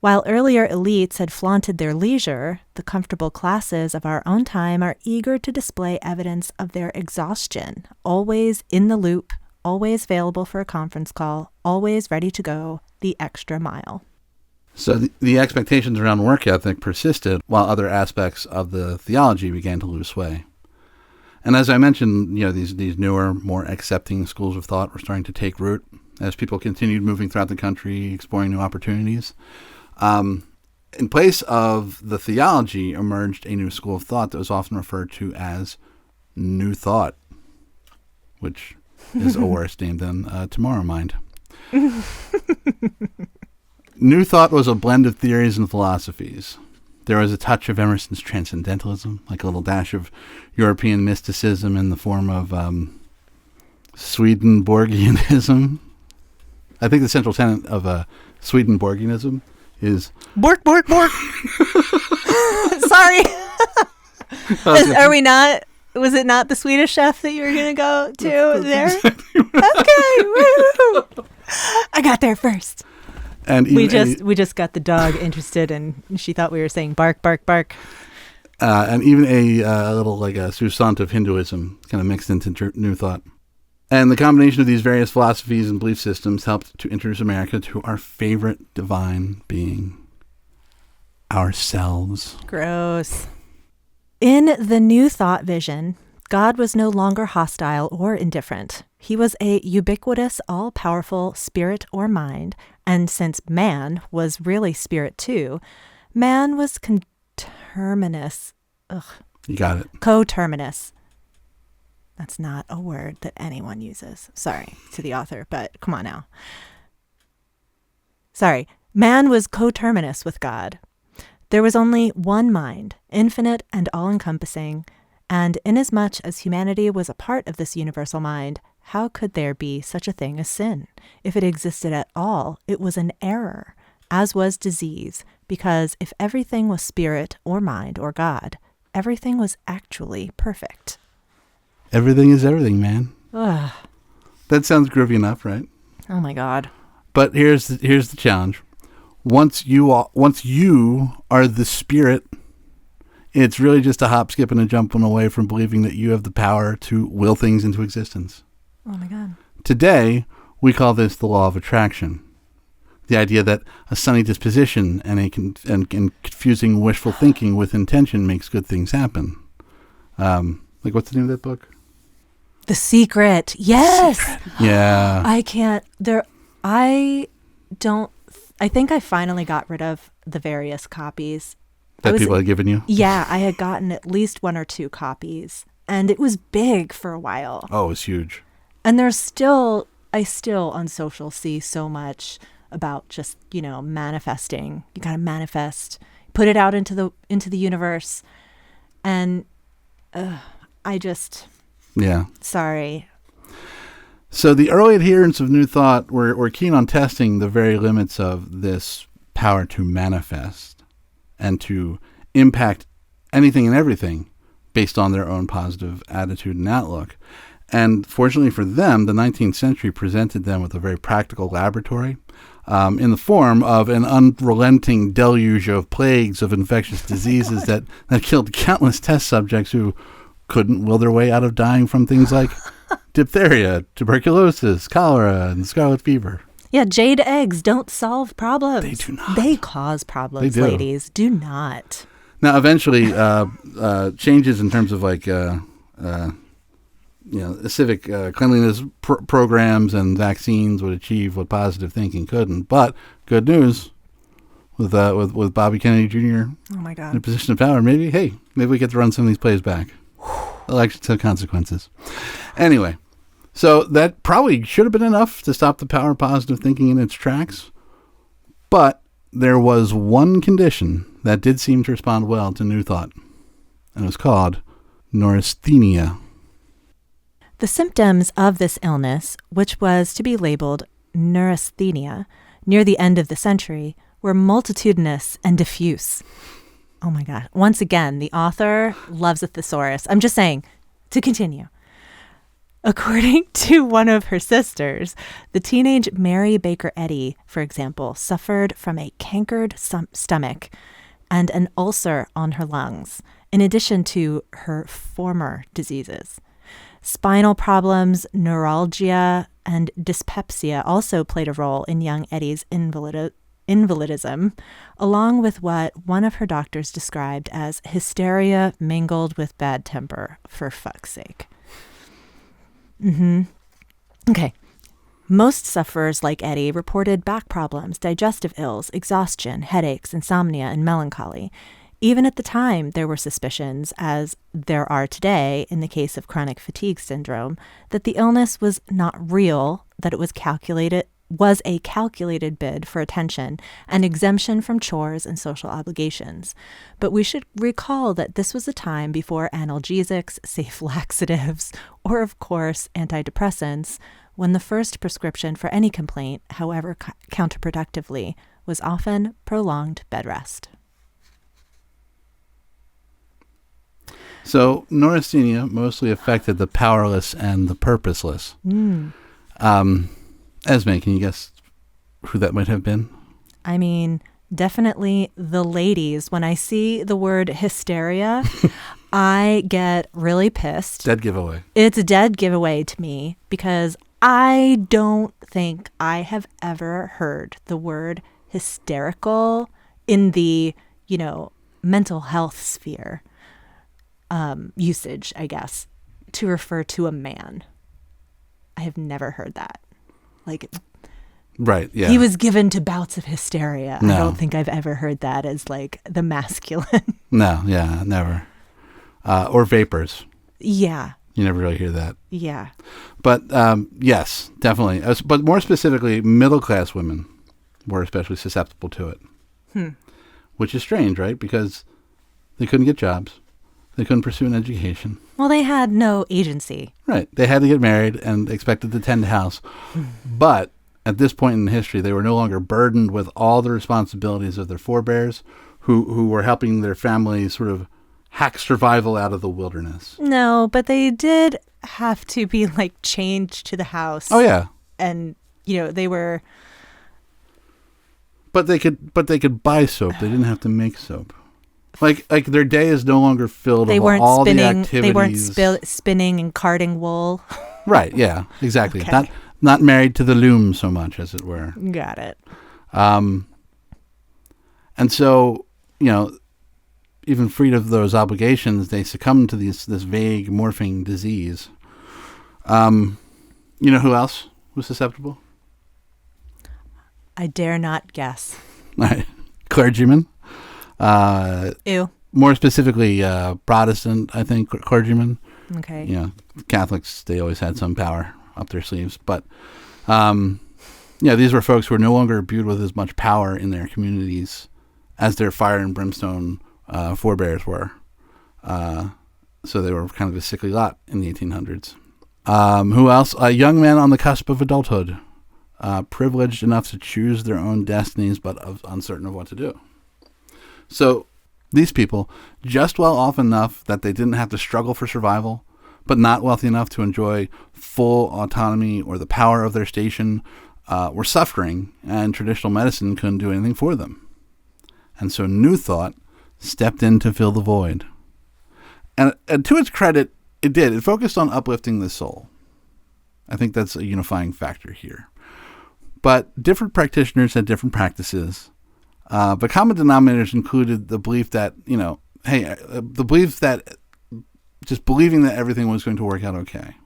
While earlier elites had flaunted their leisure, the comfortable classes of our own time are eager to display evidence of their exhaustion, always in the loop, always available for a conference call, always ready to go the extra mile. So the expectations around work ethic persisted while other aspects of the theology began to lose sway. And as I mentioned, these newer, more accepting schools of thought were starting to take root as people continued moving throughout the country, exploring new opportunities. In place of the theology emerged a new school of thought that was often referred to as New Thought, which is a worse name than Tomorrow Mind. New Thought was a blend of theories and philosophies. There was a touch of Emerson's transcendentalism, like a little dash of European mysticism in the form of Swedenborgianism. I think the central tenet of Swedenborgianism is... Bork, bork, bork. Sorry. Are we not... Was it not the Swedish chef that you were going to go to there? Exactly okay. Woo. I got there first. And we just got the dog interested, and she thought we were saying bark, bark, bark. And even a little like a substantive Hinduism kind of mixed into New Thought. And the combination of these various philosophies and belief systems helped to introduce America to our favorite divine being, ourselves. Gross. In the New Thought vision, God was no longer hostile or indifferent. He was a ubiquitous, all-powerful spirit or mind, and since man was really spirit too, man was coterminous. Ugh. You got it. Coterminous. That's not a word that anyone uses. Sorry to the author, but come on now. Sorry. Man was coterminous with God. There was only one mind, infinite and all-encompassing, and inasmuch as humanity was a part of this universal mind, how could there be such a thing as sin? If it existed at all, it was an error, as was disease, because if everything was spirit or mind or God, everything was actually perfect. Everything is everything, man. Ugh. That sounds groovy enough, right? Oh my God. But here's the challenge. Once you are the spirit, it's really just a hop, skip, and a jumping away from believing that you have the power to will things into existence. Oh my God. Today, we call this the law of attraction. The idea that a sunny disposition and confusing wishful thinking with intention makes good things happen. Like, what's the name of that book? The Secret. Yes. Secret. Yeah. I think I finally got rid of the various copies. That people had given you? Yeah, I had gotten at least 1 or 2 copies. And it was big for a while. Oh, it was huge. And I still on social see so much about just, manifesting. You got to manifest, put it out into the universe. And yeah. Sorry. So the early adherents of New Thought were keen on testing the very limits of this power to manifest and to impact anything and everything based on their own positive attitude and outlook. And fortunately for them, the 19th century presented them with a very practical laboratory in the form of an unrelenting deluge of plagues of infectious diseases that killed countless test subjects who couldn't will their way out of dying from things like diphtheria, tuberculosis, cholera, and scarlet fever. Yeah, jade eggs don't solve problems. They do not. They cause problems, They do. Ladies. Do not. Now, eventually, changes in terms of civic cleanliness programs and vaccines would achieve what positive thinking couldn't. But good news with Bobby Kennedy Jr. Oh my God. in a position of power. Maybe we get to run some of these plays back. Elections have consequences. Anyway, so that probably should have been enough to stop the power of positive thinking in its tracks. But there was one condition that did seem to respond well to New Thought, and it was called neurasthenia. The symptoms of this illness, which was to be labeled neurasthenia, near the end of the century, were multitudinous and diffuse. Oh my God. Once again, the author loves a thesaurus. I'm just saying, to continue. According to one of her sisters, the teenage Mary Baker Eddy, for example, suffered from a cankered stomach and an ulcer on her lungs, in addition to her former diseases. Spinal problems, neuralgia, and dyspepsia also played a role in young Eddy's invalidism, along with what one of her doctors described as hysteria mingled with bad temper, for fuck's sake. Okay. Most sufferers like Eddy reported back problems, digestive ills, exhaustion, headaches, insomnia, and melancholy. Even at the time, there were suspicions, as there are today in the case of chronic fatigue syndrome, that the illness was not real, that it was calculated was a calculated bid for attention and exemption from chores and social obligations. But we should recall that this was a time before analgesics, safe laxatives, or of course antidepressants, when the first prescription for any complaint, however counterproductively, was often prolonged bed rest. So neurasthenia mostly affected the powerless and the purposeless. Esme, can you guess who that might have been? I mean, definitely the ladies. When I see the word hysteria, I get really pissed. Dead giveaway. It's a dead giveaway to me because I don't think I have ever heard the word hysterical in the, mental health sphere usage, I guess, to refer to a man. I have never heard that. Right, yeah. He was given to bouts of hysteria. No. I don't think I've ever heard that as the masculine. No, yeah, never. Or vapors. Yeah. You never really hear that. Yeah. But yes, definitely. But more specifically, middle-class women were especially susceptible to it. Which is strange, right? Because they couldn't get jobs. They couldn't pursue an education. Well, they had no agency. Right. They had to get married and expected to tend a house. But at this point in history, they were no longer burdened with all the responsibilities of their forebears who were helping their families sort of hack survival out of the wilderness. No, but they did have to be chained to the house. Oh, yeah. And, they were... But they could buy soap. They didn't have to make soap. Like their day is no longer filled with all the activities. They weren't spinning and carding wool. Right, yeah, exactly. Okay. Not married to the loom so much, as it were. Got it. And so, even freed of those obligations, they succumbed to this vague morphing disease. You know who else was susceptible? I dare not guess. Right. Clergymen. Ew. More specifically, Protestant, I think, clergymen. Okay. Catholics, they always had some power up their sleeves. But, these were folks who were no longer imbued with as much power in their communities as their fire and brimstone forebears were. So they were kind of a sickly lot in the 1800s. Who else? Young men on the cusp of adulthood, privileged enough to choose their own destinies, but uncertain of what to do. So these people, just well off enough that they didn't have to struggle for survival, but not wealthy enough to enjoy full autonomy or the power of their station, were suffering, and traditional medicine couldn't do anything for them. And so New Thought stepped in to fill the void. And to its credit, it did. It focused on uplifting the soul. I think that's a unifying factor here. But different practitioners had different practices. But common denominators included the belief that, the belief that just believing that everything was going to work out okay.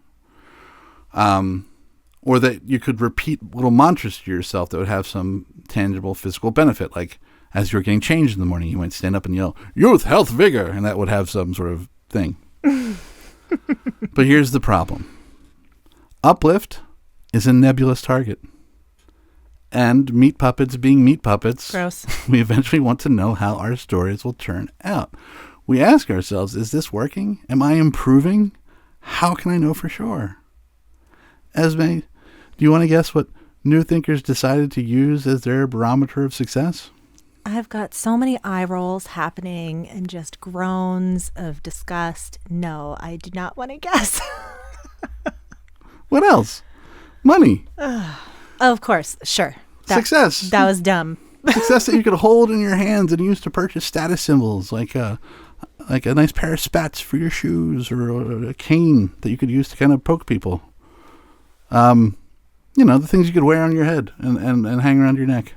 Or that you could repeat little mantras to yourself that would have some tangible physical benefit. Like as you were getting changed in the morning, you might stand up and yell, "Youth, health, vigor," and that would have some sort of thing. But here's the problem. Uplift is a nebulous target. And meat puppets being meat puppets, gross. We eventually want to know how our stories will turn out. We ask ourselves, is this working? Am I improving? How can I know for sure? Esme, do you want to guess what new thinkers decided to use as their barometer of success? I've got so many eye rolls happening and just groans of disgust. No, I do not want to guess. What else? Money. Of course, sure. Success. That was dumb. Success that you could hold in your hands and use to purchase status symbols, like a nice pair of spats for your shoes, or a cane that you could use to kind of poke people. The things you could wear on your head and hang around your neck.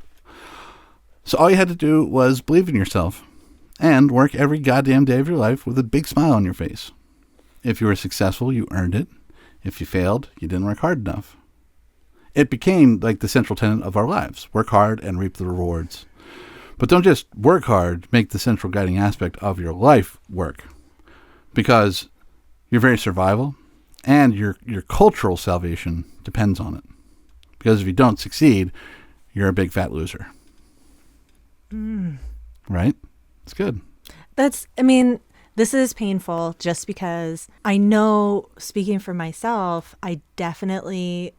So all you had to do was believe in yourself and work every goddamn day of your life with a big smile on your face. If you were successful, you earned it. If you failed, you didn't work hard enough. It became like the central tenet of our lives. Work hard and reap the rewards. But don't just work hard, make the central guiding aspect of your life work. Because your very survival and your cultural salvation depends on it. Because if you don't succeed, you're a big fat loser. Right? It's good. This is painful just because I know, speaking for myself, I definitely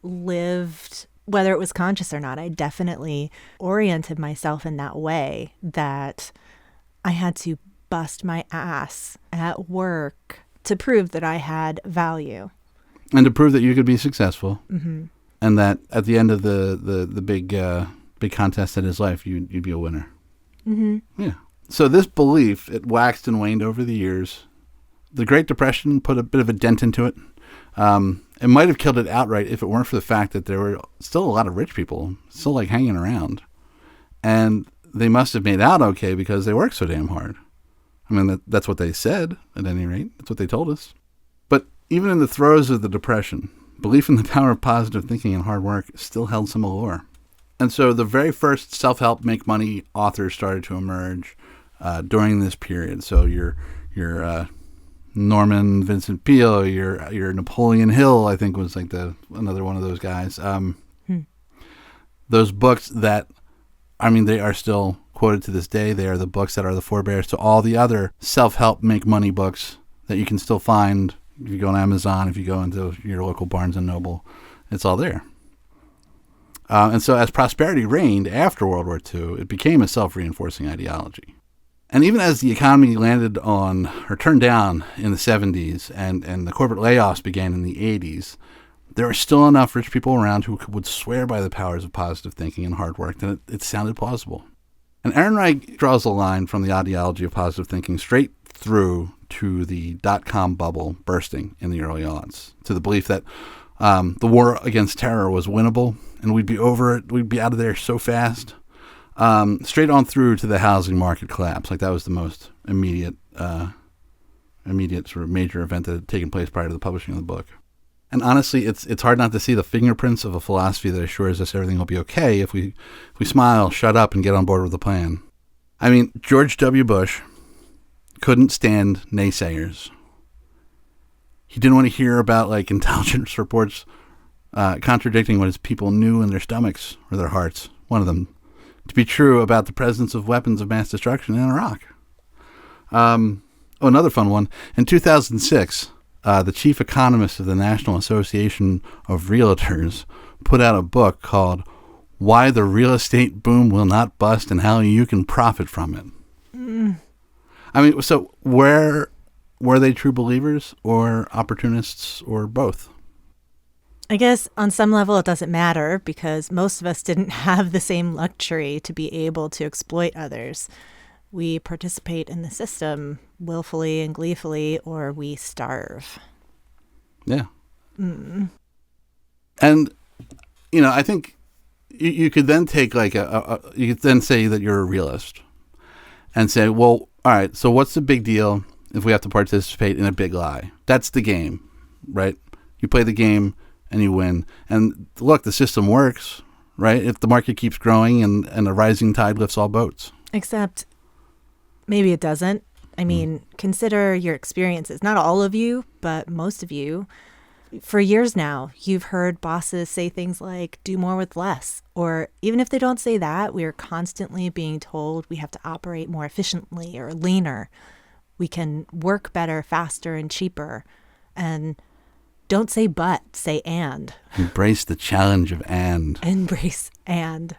lived, whether it was conscious or not, I definitely oriented myself in that way, that I had to bust my ass at work to prove that I had value. And to prove that you could be successful. Mm-hmm. And that at the end of the big contest that is life, you'd be a winner. Mm-hmm. Yeah. So this belief, it waxed and waned over the years. The Great Depression put a bit of a dent into it. It might have killed it outright if it weren't for the fact that there were still a lot of rich people still like hanging around. And they must have made out okay because they worked so damn hard. I mean, that's what they said, at any rate. That's what they told us. But even in the throes of the Depression, belief in the power of positive thinking and hard work still held some allure. And so the very first self-help make money authors started to emerge during this period. So your Norman Vincent Peale, your Napoleon Hill, I think was like another one of those guys. Those books that, I mean, they are still quoted to this day. They are the books that are the forebears to all the other self-help make money books that you can still find if you go on Amazon, if you go into your local Barnes and Noble. It's all there. And so as prosperity reigned after World War II, it became a self-reinforcing ideology. And even as the economy landed on, or turned down in the 70s, and the corporate layoffs began in the 80s, there were still enough rich people around who would swear by the powers of positive thinking and hard work that it sounded plausible. And Ehrenreich draws a line from the ideology of positive thinking straight through to the dot-com bubble bursting in the early aughts, to the belief that the war against terror was winnable, and we'd be over it, we'd be out of there so fast. Straight on through to the housing market collapse. Like that was the most immediate sort of major event that had taken place prior to the publishing of the book. And honestly, it's hard not to see the fingerprints of a philosophy that assures us everything will be okay if we smile, shut up, and get on board with the plan. I mean, George W. Bush couldn't stand naysayers. He didn't want to hear about like intelligence reports contradicting what his people knew in their stomachs or their hearts. One of them to be true about the presence of weapons of mass destruction in Iraq. Another fun one. In 2006, the chief economist of the National Association of Realtors put out a book called Why the Real Estate Boom Will Not Bust and How You Can Profit from It. I mean, so were they true believers or opportunists or both? I guess on some level it doesn't matter because most of us didn't have the same luxury to be able to exploit others. We participate in the system willfully and gleefully, or we starve. Yeah. And, you know, I think you could then take like you could then say that you're a realist and say, well, all right, so what's the big deal if we have to participate in a big lie? That's the game, right? You play the game and you win. And look, the system works, right? If the market keeps growing and a rising tide lifts all boats. Except maybe it doesn't. I mean, consider your experiences. Not all of you, but most of you. For years now, you've heard bosses say things like, do more with less. Or even if they don't say that, we are constantly being told we have to operate more efficiently or leaner. We can work better, faster, and cheaper. And don't say but, say and. Embrace the challenge of and. Embrace and.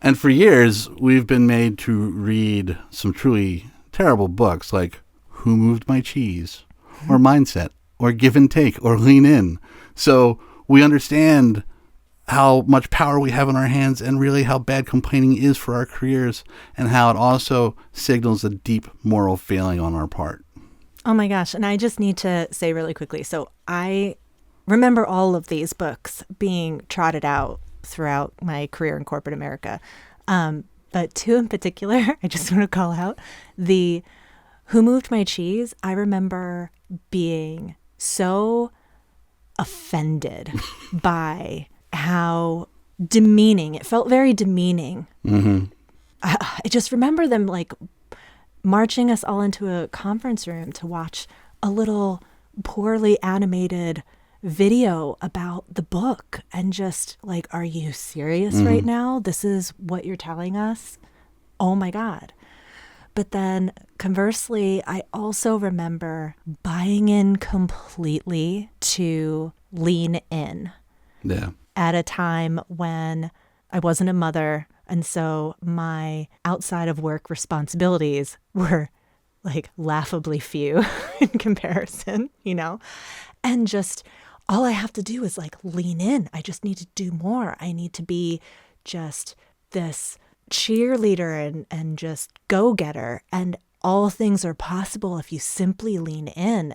And for years, we've been made to read some truly terrible books like Who Moved My Cheese? Or Mindset, or Give and Take, or Lean In. So we understand how much power we have in our hands and really how bad complaining is for our careers and how it also signals a deep moral failing on our part. Oh my gosh. And I just need to say really quickly. So I remember all of these books being trotted out throughout my career in corporate America. But two in particular, I just want to call out. The Who Moved My Cheese? I remember being so offended by how demeaning, it felt very demeaning. Mm-hmm. I just remember them like marching us all into a conference room to watch a little poorly animated video about the book and just like, are you serious right now? This is what you're telling us? Oh my God. But then conversely, I also remember buying in completely to lean in. Yeah. At a time when I wasn't a mother. And so my outside of work responsibilities were like laughably few in comparison, you know? And just all I have to do is like lean in. I just need to do more. I need to be just this cheerleader and just go-getter. And all things are possible if you simply lean in.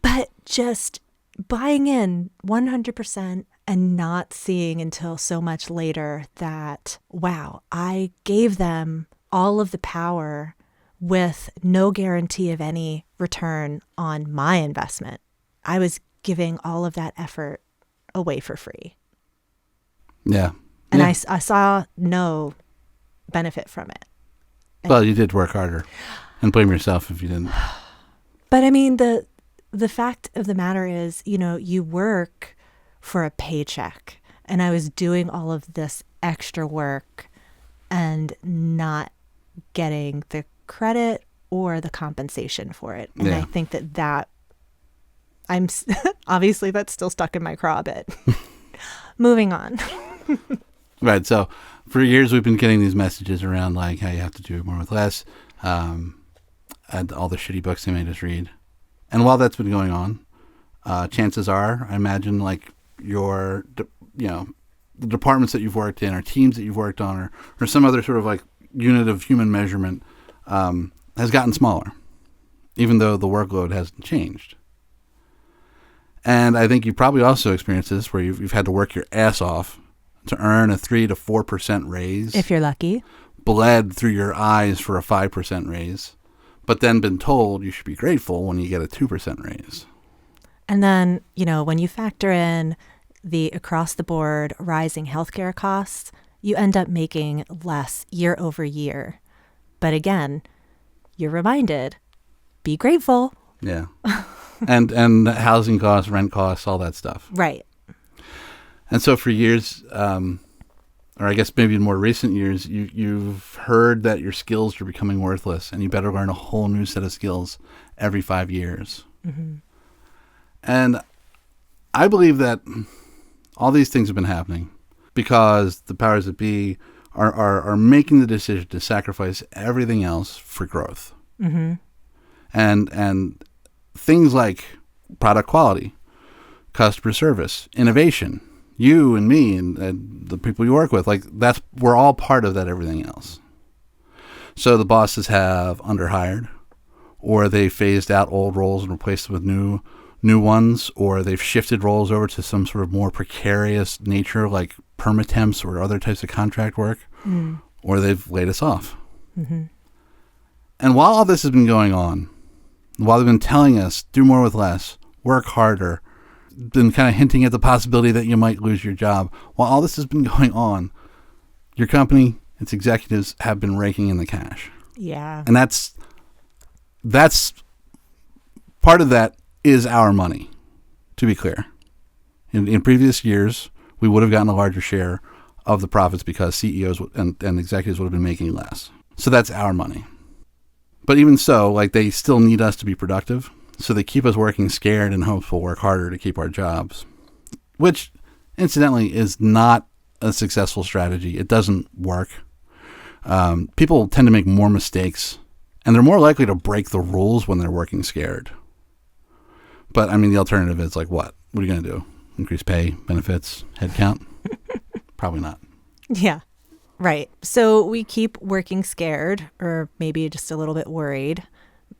But just buying in 100% and not seeing until so much later that, wow, I gave them all of the power with no guarantee of any return on my investment. I was giving all of that effort away for free. Yeah. And yeah. I saw no benefit from it. Well, you did work harder, and blame yourself if you didn't. But I mean, the fact of the matter is, you know, you work for a paycheck, and I was doing all of this extra work and not getting the credit or the compensation for it. And Yeah. I think that I'm obviously that's still stuck in my craw a bit. Moving on. Right. So for years, we've been getting these messages around like how you have to do more with less, and all the shitty books they made us read. And while that's been going on, chances are, I imagine, like the departments that you've worked in or teams that you've worked on or some other sort of like unit of human measurement has gotten smaller, even though the workload hasn't changed. And I think you probably also experienced this where you've had to work your ass off to earn a 3 to 4% raise. If you're lucky. Bled through your eyes for a 5% raise, but then been told you should be grateful when you get a 2% raise. And then, you know, when you factor in the across the board rising healthcare costs, you end up making less year over year. But again, you're reminded, be grateful. Yeah. and housing costs, rent costs, all that stuff. Right. And so for years, or I guess maybe in more recent years, you've heard that your skills are becoming worthless and you better learn a whole new set of skills every 5 years. Mm-hmm. And I believe that all these things have been happening because the powers that be are making the decision to sacrifice everything else for growth. Mm-hmm. And things like product quality, customer service, innovation, you and me and the people you work with, like we're all part of that everything else. So the bosses have underhired, or they phased out old roles and replaced them with new ones, or they've shifted roles over to some sort of more precarious nature like permatemps or other types of contract work, or they've laid us off. Mm-hmm. And while all this has been going on, while they've been telling us do more with less, work harder, been kind of hinting at the possibility that you might lose your job, while all this has been going on, your company, its executives have been raking in the cash. Yeah. And that's part of that is our money, to be clear. In previous years, we would have gotten a larger share of the profits because CEOs and executives would have been making less. So that's our money. But even so, like, they still need us to be productive. So they keep us working scared and hope we'll work harder to keep our jobs, which incidentally is not a successful strategy. It doesn't work. People tend to make more mistakes and they're more likely to break the rules when they're working scared. But I mean, the alternative is like, what? What are you going to do? Increase pay, benefits, headcount? Probably not. Yeah. Right. So we keep working scared or maybe just a little bit worried.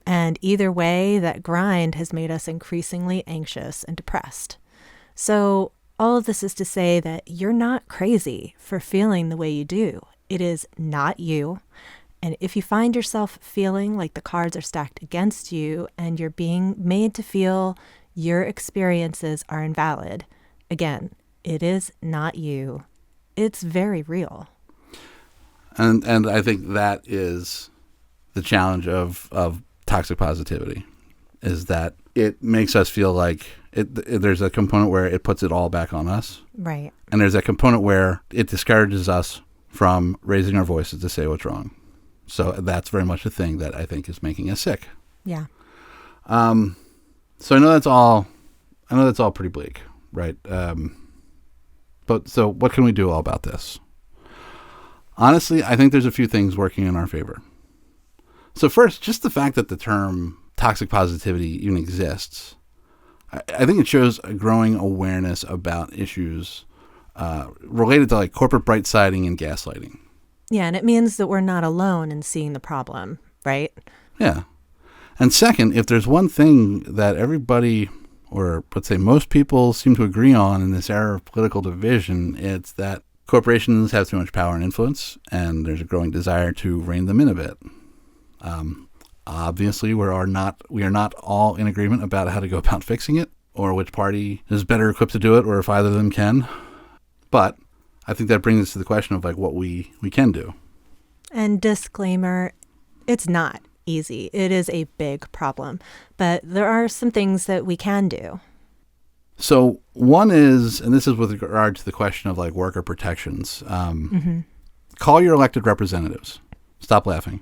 And either way, that grind has made us increasingly anxious and depressed. So all of this is to say that you're not crazy for feeling the way you do. It is not you. And if you find yourself feeling like the cards are stacked against you and you're being made to feel your experiences are invalid, again, it is not you. It's very real. And I think that is the challenge of toxic positivity, is that it makes us feel like there's a component where it puts it all back on us. Right. And there's a component where it discourages us from raising our voices to say what's wrong. So that's very much a thing that I think is making us sick. Yeah. So I know that's all pretty bleak, right? But so what can we do all about this? Honestly, I think there's a few things working in our favor. So first, just the fact that the term toxic positivity even exists, I think it shows a growing awareness about issues related to like corporate brightsiding and gaslighting. Yeah, and it means that we're not alone in seeing the problem, right? Yeah. And second, if there's one thing that everybody, or let's say most people, seem to agree on in this era of political division, it's that corporations have too much power and influence, and there's a growing desire to rein them in a bit. Obviously, we are not all in agreement about how to go about fixing it, or which party is better equipped to do it, or if either of them can. But I think that brings us to the question of like what we can do. And disclaimer, it's not easy. It is a big problem, but there are some things that we can do. So one is, and this is with regard to the question of like worker protections, call your elected representatives. Stop laughing.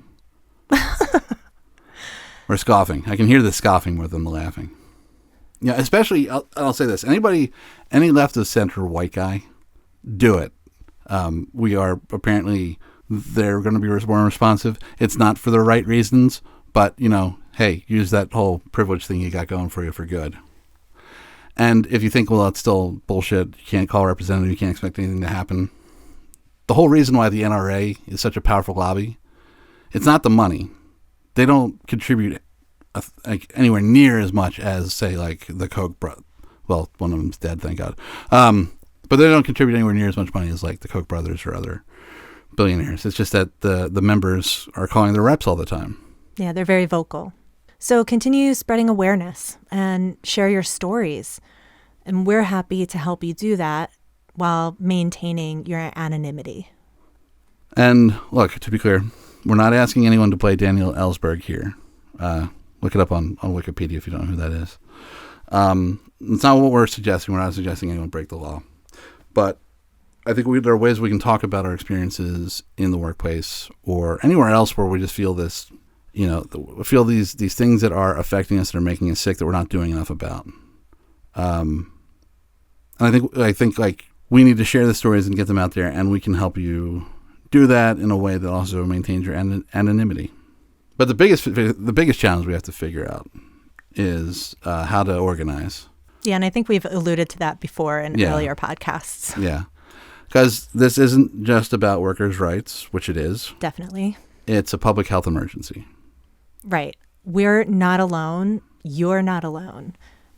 Or scoffing. I can hear the scoffing more than the laughing. Yeah, especially, I'll say this. Any left of center white guy, do it. We are apparently, they're going to be more responsive. It's not for the right reasons, but, hey, use that whole privilege thing you got going for you for good. And if you think, well, it's still bullshit, you can't call a representative, you can't expect anything to happen. The whole reason why the NRA is such a powerful lobby, it's not the money. They don't contribute anywhere near as much as, say, like the Koch brothers. Well, one of them's dead, thank God. But they don't contribute anywhere near as much money as like the Koch brothers or other billionaires. It's just that the members are calling their reps all the time. Yeah, they're very vocal. So continue spreading awareness and share your stories. And we're happy to help you do that while maintaining your anonymity. And look, to be clear, we're not asking anyone to play Daniel Ellsberg here. Look it up on Wikipedia if you don't know who that is. It's not what we're suggesting. We're not suggesting anyone break the law. But I think there are ways we can talk about our experiences in the workplace or anywhere else where we just feel this, feel these things that are affecting us, that are making us sick, that we're not doing enough about. And I think like we need to share the stories and get them out there, and we can help you do that in a way that also maintains your anonymity. But the biggest challenge we have to figure out is how to organize. Yeah, and I think we've alluded to that before in earlier podcasts. Yeah, because this isn't just about workers' rights, which it is. Definitely. It's a public health emergency. Right. We're not alone. You're not alone.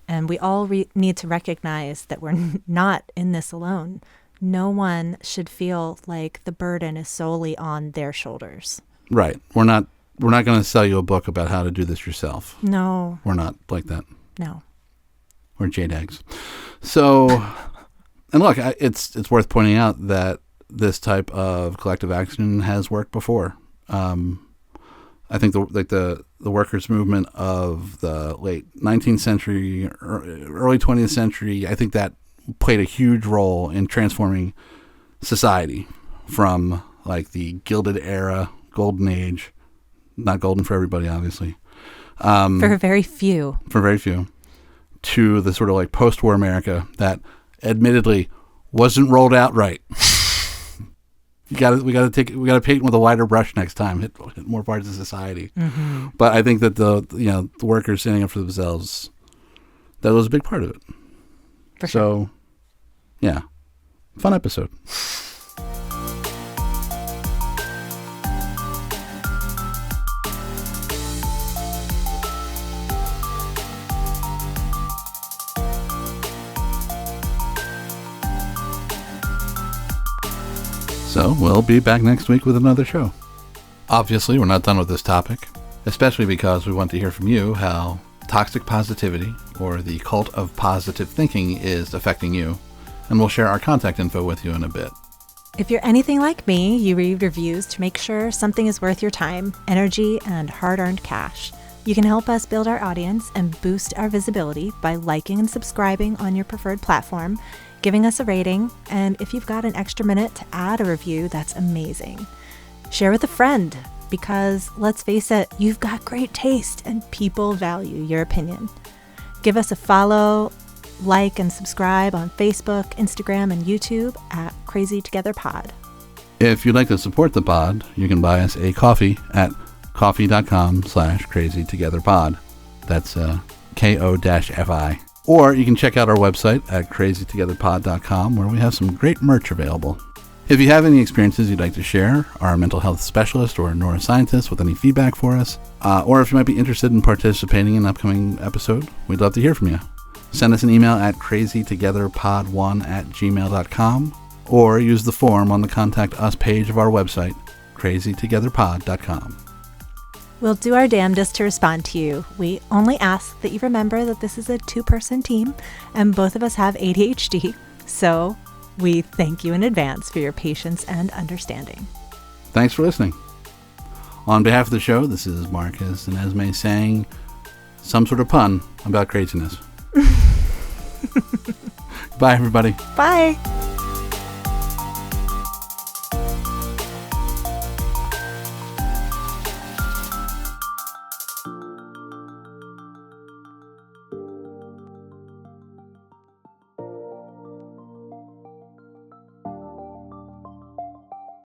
And we all need to recognize that we're not in this alone. No one should feel like the burden is solely on their shoulders. Right. We're not going to sell you a book about how to do this yourself. No. We're not like that. No. We're JDAGs. So, and look, it's worth pointing out that this type of collective action has worked before. I think the workers' movement of the late 19th century, early 20th century, I think that played a huge role in transforming society from like the Gilded Era, Golden Age, not golden for everybody, obviously. For very few. For very few. To the sort of like post-war America that admittedly wasn't rolled out right. We got to paint with a wider brush next time. Hit more parts of society. Mm-hmm. But I think that the workers standing up for themselves, that was a big part of it. For sure. So, yeah, fun episode. So we'll be back next week with another show. Obviously, we're not done with this topic, especially because we want to hear from you how toxic positivity, or the cult of positive thinking, is affecting you, and we'll share our contact info with you in a bit. If you're anything like me, you read reviews to make sure something is worth your time, energy, and hard-earned cash. You can help us build our audience and boost our visibility by liking and subscribing on your preferred platform, giving us a rating, and if you've got an extra minute to add a review, that's amazing. Share with a friend, because let's face it, you've got great taste and people value your opinion. Give us a follow, like, and subscribe on Facebook, Instagram, and YouTube at CrazyTogether Pod. If you'd like to support the pod, you can buy us a coffee at coffee.com/CrazyTogetherPod. That's KO-FI. Or you can check out our website at CrazyTogetherPod.com, where we have some great merch available. If you have any experiences you'd like to share, are a mental health specialist or a neuroscientist with any feedback for us, or if you might be interested in participating in an upcoming episode, we'd love to hear from you. Send us an email at crazytogetherpod1@gmail.com, or use the form on the Contact Us page of our website, crazytogetherpod.com. We'll do our damnedest to respond to you. We only ask that you remember that this is a two-person team, and both of us have ADHD, so we thank you in advance for your patience and understanding. Thanks for listening. On behalf of the show, this is Marcus and Esme saying some sort of pun about craziness. Bye, everybody. Bye.